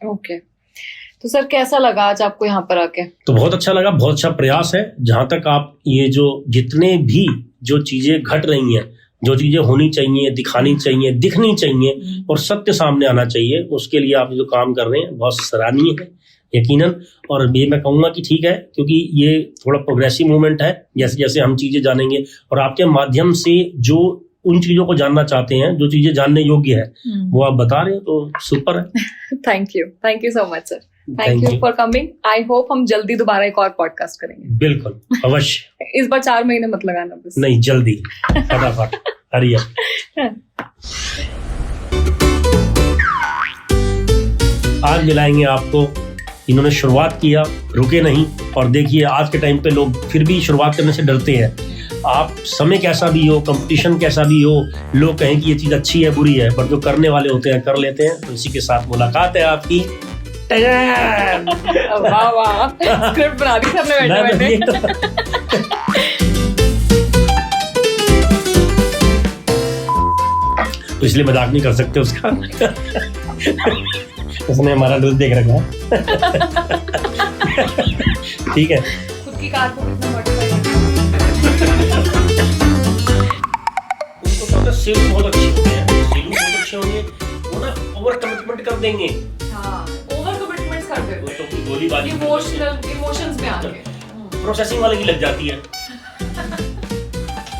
ओके। तो सर कैसा लगा आज आपको यहाँ पर आके? तो बहुत अच्छा लगा, बहुत अच्छा प्रयास है। जहां तक आप ये जो जितने भी जो चीजें घट रही हैं, जो चीजें होनी चाहिए, दिखानी चाहिए, दिखनी चाहिए और सत्य सामने आना चाहिए, उसके लिए आप जो काम कर रहे हैं बहुत सराहनीय है यकीनन। और ये मैं कहूंगा कि ठीक है, क्योंकि ये थोड़ा प्रोग्रेसिव मूवमेंट है, जैसे जैसे हम चीजें जानेंगे और आपके माध्यम से जो उन चीजों को जानना चाहते हैं, जो चीजें जानने योग्य है, वो आप बता रहे हैं, तो सुपर है। Thank you so much sir, thank you for coming. I hope हम जल्दी दोबारा एक और पॉडकास्ट करेंगे। बिल्कुल, अवश्य। इस बार 4 महीने मत लगाना बस। नहीं, जल्दी, फटाफट, हरी अप। आज मिलाएंगे आपको, इन्होंने शुरुआत किया, रुके नहीं, और देखिए आज के टाइम पे लोग फिर भी शुरुआत करने से डरते हैं। आप समय कैसा भी हो, कंपटीशन कैसा भी हो, लोग कहें कि ये चीज अच्छी है बुरी है, पर जो करने वाले होते हैं कर लेते हैं। तो इसी के साथ मुलाकात है आपकी। वाह वाह, स्क्रिप्ट बना दी सबने बैठे। तो इसलिए मजाक नहीं कर सकते उसका। उसने हमारा दिल देख रखा है। ठीक है। खुद की कार को कितना मॉडिफाई सेल बहुत अच्छे होते हैं, सेल बहुत अच्छे होंगे, वो ना ओवर कमिटमेंट कर देंगे। हाँ, ओवर कमिटमेंट्स कर देते हैं, तो गोलीबारी इमोशंस में आके प्रोसेसिंग वाले की लग जाती है।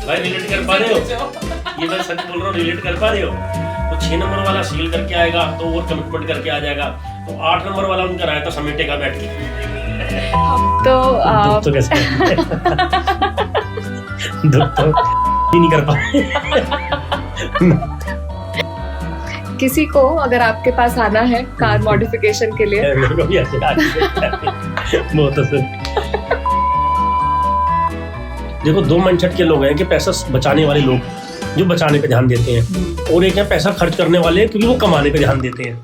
भाई रिलेट कर पा रहे हो? ये मैं सच बोल रहा हूँ, रिलेट कर पा रहे हो? तो 6 नंबर वाला सील करके आएगा तो ओवर कमिटमेंट करके आ जाएगा, तो 8 नंबर वाला उनका रायता समेटेगा बैठ के। तो दुख तो कैसे दुख तो नहीं कर पाए। किसी को अगर आपके पास आना है कार मॉडिफिकेशन के लिए, मेरे को भी ऐसे बहुत असर। देखो, 2 माइंडसेट के लोग हैं कि पैसा बचाने वाले लोग जो बचाने पे ध्यान देते हैं, और एक है पैसा खर्च करने वाले क्योंकि वो कमाने पे ध्यान देते हैं।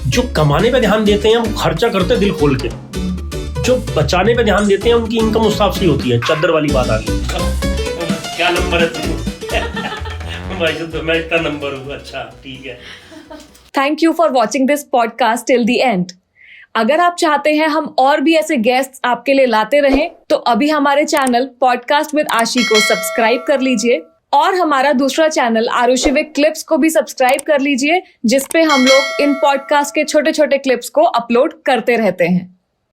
जो कमाने पे ध्यान देते हैं वो खर्चा करते हैं दिल खोल के, जो बचाने पे ध्यान देते हैं उनकी इनकम उस हिसाब से होती है। चद्दर वाली बात आ गई। क्या नंबर है मैं इतना नंबर हूँ, अच्छा ठीक है। Thank you for watching this podcast till the end. अगर आप चाहते हैं हम और भी ऐसे गेस्ट्स आपके लिए लाते रहें तो अभी हमारे चैनल पॉडकास्ट विद आशी को सब्सक्राइब कर लीजिए और हमारा दूसरा चैनल आरुषि विद क्लिप्स को भी सब्सक्राइब कर लीजिए, जिसपे हम लोग इन पॉडकास्ट के छोटे छोटे क्लिप्स को अपलोड करते रहते हैं।